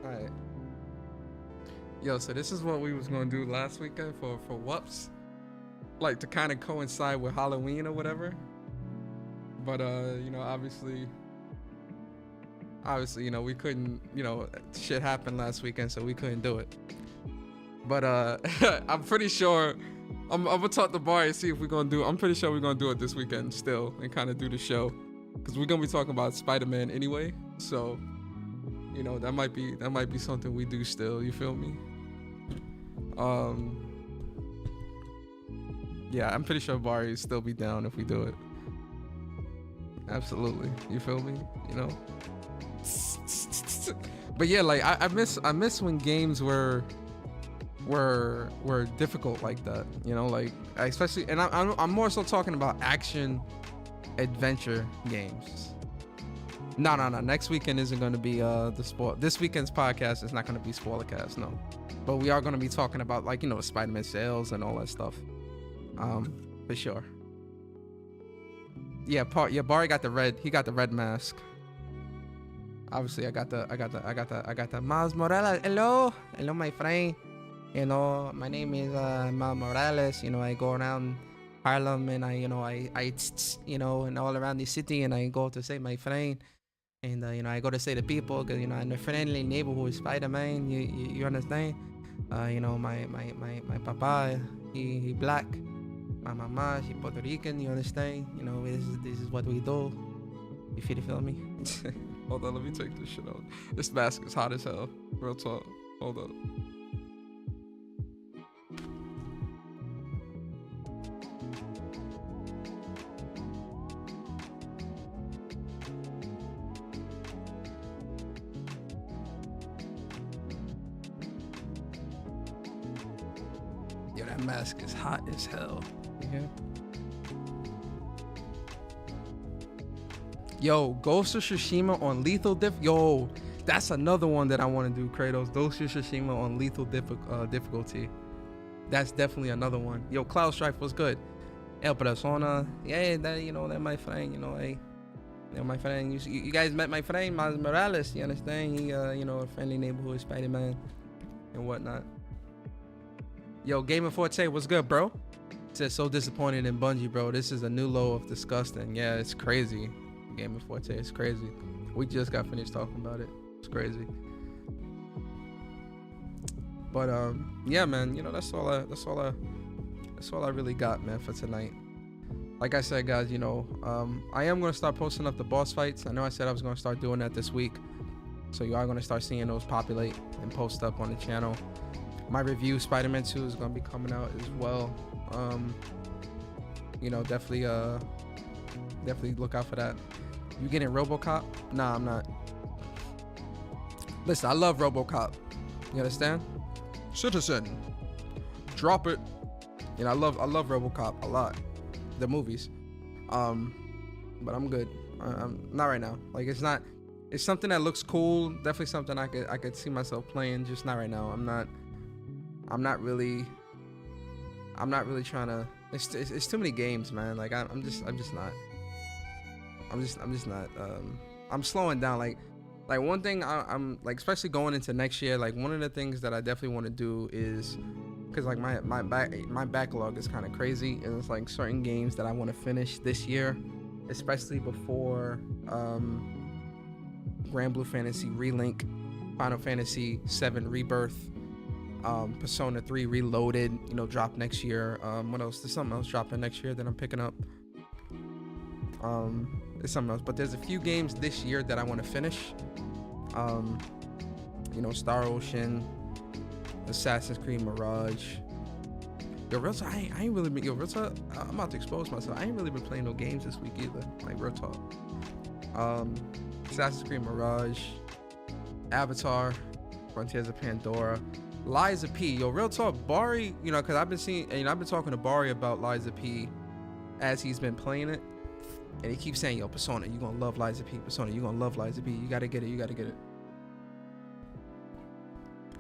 Alright. Yo, so this is what we was gonna do last weekend for Whoops. Like to kind of coincide with Halloween or whatever. But you know, obviously, you know, we couldn't, you know, shit happened last weekend, so we couldn't do it. But I'm pretty sure I'm gonna talk to Barry and see if we're gonna do. I'm pretty sure we're gonna do it this weekend still and kind of do the show, because we're gonna be talking about Spider-Man anyway. So, you know, that might be something we do still. You feel me? Yeah, I'm pretty sure Barry will still be down if we do it. Absolutely. You feel me? You know. But yeah, like I miss when games were difficult like that. You know, like especially, and I'm more so talking about action adventure games. No. Next weekend isn't going to be the spoil. This weekend's podcast is not going to be Spoilercast, no. But we are going to be talking about, like, you know, Spider-Man sales and all that stuff. For sure. Yeah, Barry got the red. He got the red mask. Obviously, I got the Miles Morales. Hello, my friend. You know, my name is Miles Morales. You know, I go around Harlem and I you know, and all around the city, and I go to say my friend. And, you know, I go to say to people, because, you know, I'm a friendly neighborhood Spider-Man. You understand? You know, my papa, he black. My mama, she Puerto Rican. You understand? You know, this is what we do. You feel me? Hold on, let me take this shit out. This mask is hot as hell. Real talk. Hold on. Yo, that mask is hot as hell. Yeah. Yo, Ghost of Tsushima on lethal Yo, that's another one that I want to do, Kratos. Ghost of Tsushima on lethal difficulty. That's definitely another one. Yo, Cloud Strife was good. El Persona. Yeah, that, you know, that my friend, you know, hey. You know, my friend, you guys met my friend, Miles Morales, you understand? He, you know, a friendly neighborhood Spider-Man and whatnot. Yo, Game of Forte, what's good, bro? Says so disappointed in Bungie, bro. This is a new low of disgusting. Yeah, it's crazy. Game of Forte, it's crazy. We just got finished talking about it. It's crazy. But yeah, man. You know, that's all I really got, man, for tonight. Like I said, guys, you know, I am gonna start posting up the boss fights. I know I said I was gonna start doing that this week, so you are gonna start seeing those populate and post up on the channel. My review Spider-Man 2 is gonna be coming out as well. You know, definitely look out for that. You getting RoboCop? Nah, I'm not. Listen, I love RoboCop. You understand? Citizen, drop it. You know, I love RoboCop a lot. The movies. But I'm good. I'm not right now. Like, it's not. It's something that looks cool. Definitely something I could see myself playing. Just not right now. I'm not really trying to. It's too many games, man. Like I'm just not. I'm slowing down. Like one thing I'm like, especially going into next year. Like one of the things that I definitely want to do is because like my backlog is kind of crazy, and it's like certain games that I want to finish this year, especially before Grand Blue Fantasy Relink, Final Fantasy 7 Rebirth, Persona 3 Reloaded, drop next year. What else? There's something else dropping next year that I'm picking up. There's something else, but there's a few games this year that I want to finish. Star Ocean, Assassin's Creed Mirage. Yo, real talk, I ain't really been, real talk, I'm about to expose myself. I ain't really been playing no games this week either, like real talk. Assassin's Creed Mirage, Avatar, Frontiers of Pandora, Liza P. Yo, real talk, Bari, because I've been talking to Bari about Liza P as he's been playing it, and he keeps saying, yo, Persona, you gonna love Liza P. Persona, you gonna love Liza P. You gotta get it.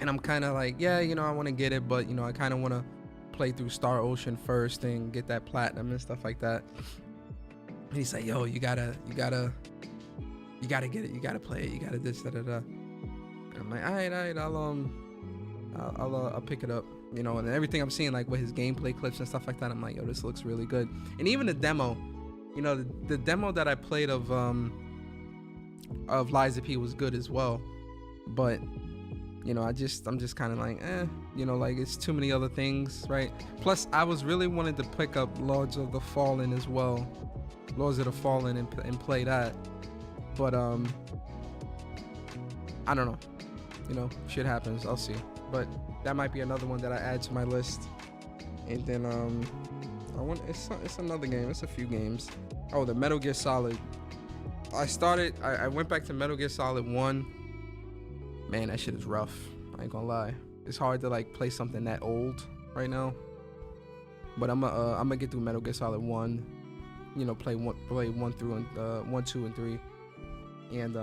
And I'm kind of like, yeah, I want to get it, but I kind of want to play through Star Ocean first and get that platinum and stuff like that. And he's like, yo, you gotta get it, you gotta play it, you gotta this, da da da. And I'm like, all right, I'll pick it up, and everything I'm seeing, like with his gameplay clips and stuff like that, I'm like, yo, this looks really good. And even the demo, the demo that I played of Liza P was good as well, but I'm just kind of like, like it's too many other things, right? Plus, I was really wanted to pick up Lords of the Fallen as well, and play that, but I don't know, shit happens. I'll see, but that might be another one that I add to my list. And then it's another game. It's a few games. Oh, the Metal Gear Solid. I went back to Metal Gear Solid 1. Man, that shit is rough. I ain't gonna lie. It's hard to like play something that old right now. But I'm gonna get through Metal Gear Solid 1. Play 1 through 1, 2, and 3. And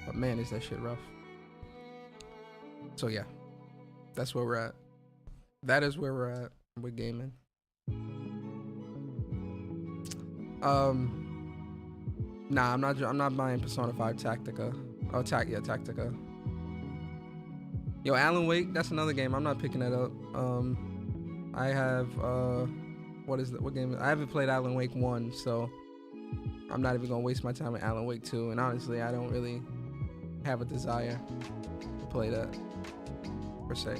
but man, is that shit rough. So yeah, that's where we're at. That is where we're at with gaming. Nah, I'm not buying Persona 5 Tactica. Oh, Tactica. Yo, Alan Wake, that's another game. I'm not picking that up. I have what game? I haven't played Alan Wake 1, so I'm not even gonna waste my time with Alan Wake 2. And honestly, I don't really have a desire to play that per se.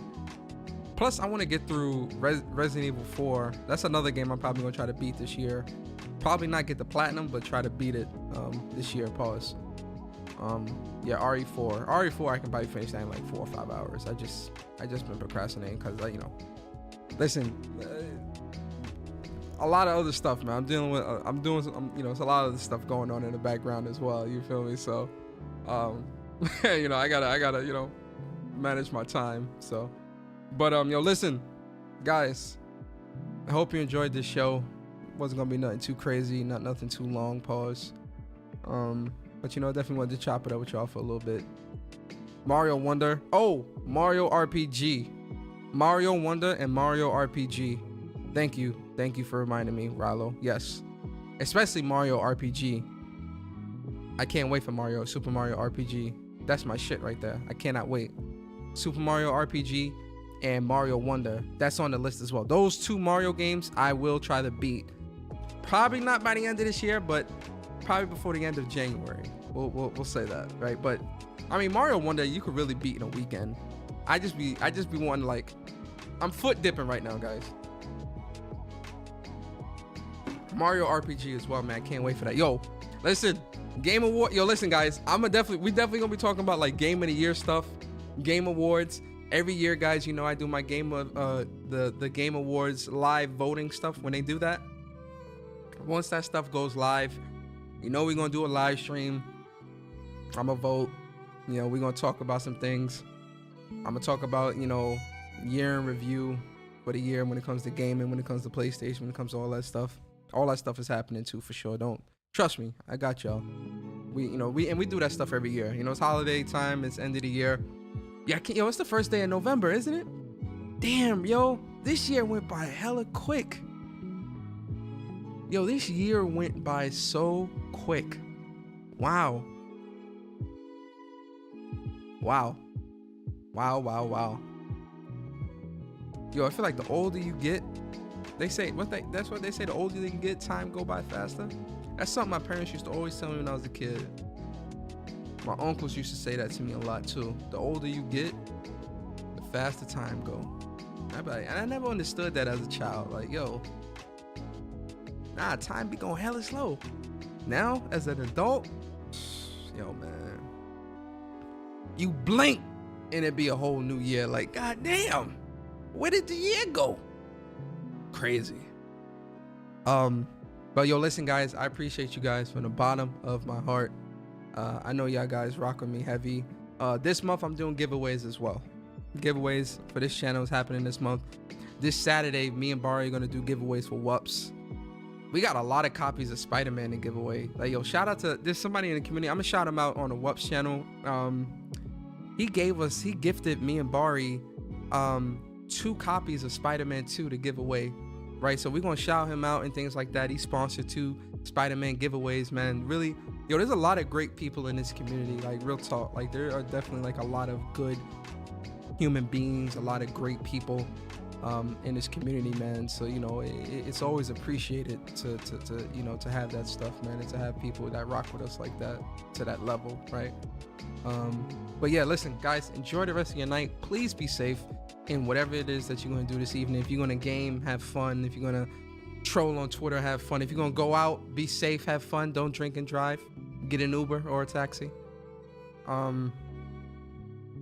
Plus, I want to get through Resident Evil 4. That's another game I'm probably gonna try to beat this year. Probably not get the platinum, but try to beat it this year. Pause. Yeah, RE4 I can probably finish that in like 4 or 5 hours. I just been procrastinating because listen, a lot of other stuff, man. I'm doing some, it's a lot of the stuff going on in the background as well, you feel me? So I gotta manage my time. So but listen, guys, I hope you enjoyed this show. Wasn't gonna be nothing too crazy, nothing too long. Pause. But definitely wanted to chop it up with y'all for a little bit. Mario Wonder. Oh, Mario RPG. Mario Wonder and Mario RPG. Thank you for reminding me, Rallo. Yes, especially Mario RPG. I can't wait for Super Mario RPG. That's my shit right there. I cannot wait. Super Mario RPG and Mario Wonder. That's on the list as well. Those 2 Mario games I will try to beat. Probably not by the end of this year, but probably before the end of January. We'll say that, right? But I mean, Mario Wonder you could really beat in a weekend. I just be wanting, like, I'm foot dipping right now, guys. Mario RPG as well, man. Can't wait for that. Yo, listen, Game Award. Yo, listen, guys. We definitely gonna be talking about like Game of the Year stuff, Game Awards. Every year, guys, I do my the Game Awards live voting stuff when they do that. Once that stuff goes live, we're gonna do a live stream. I'm gonna vote. We're gonna talk about some things. I'm gonna talk about, year in review for the year when it comes to gaming, when it comes to PlayStation, when it comes to all that stuff. All that stuff is happening too, for sure. Don't trust me. I got y'all. We do that stuff every year. It's holiday time. It's end of the year. Yeah, it's the first day of November, isn't it? Damn, yo, this year went by hella quick. Yo, this year went by so quick. Wow. Yo, I feel like the older you get, that's what they say, the older you get, time go by faster. That's something my parents used to always tell me when I was a kid. My uncles used to say that to me a lot too. The older you get, the faster time go. And I never understood that as a child. Like, yo, nah, time be going hella slow. Now, as an adult, yo, man, you blink and it be a whole new year. Like, goddamn, where did the year go? Crazy. But yo, listen, guys, I appreciate you guys from the bottom of my heart. I know y'all guys rock with me heavy. This month I'm doing giveaways as well. Giveaways for this channel is happening this month. This Saturday, me and Barry are gonna do giveaways for WPS. We got a lot of copies of Spider-Man to give away. Like, yo, shout out to, there's somebody in the community. I'm gonna shout him out on the WPS channel. He gifted me and Barry 2 copies of Spider-Man 2 to give away. Right, so we're gonna shout him out and things like that. He sponsored 2 Spider-Man giveaways, man. Really, yo, there's a lot of great people in this community. Like, real talk, like there are definitely like a lot of good human beings, a lot of great people in this community, man. So, you know, it's always appreciated to you know, to have that stuff, man, and to have people that rock with us like that to that level, right? But yeah, listen, guys, enjoy the rest of your night. Please be safe in whatever it is that you're going to do this evening. If you're going to game, have fun. If you're going to troll on Twitter, have fun. If you're going to go out, be safe, have fun. Don't drink and drive. Get an Uber or a taxi.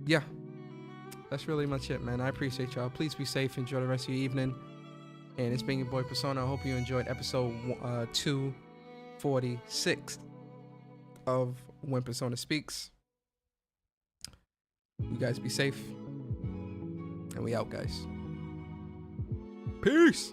Yeah, that's really much it, man. I appreciate y'all. Please be safe. Enjoy the rest of your evening. And it's been your boy Persona. I hope you enjoyed episode 246 of When Persona Speaks. You guys be safe. And we out, guys. Peace.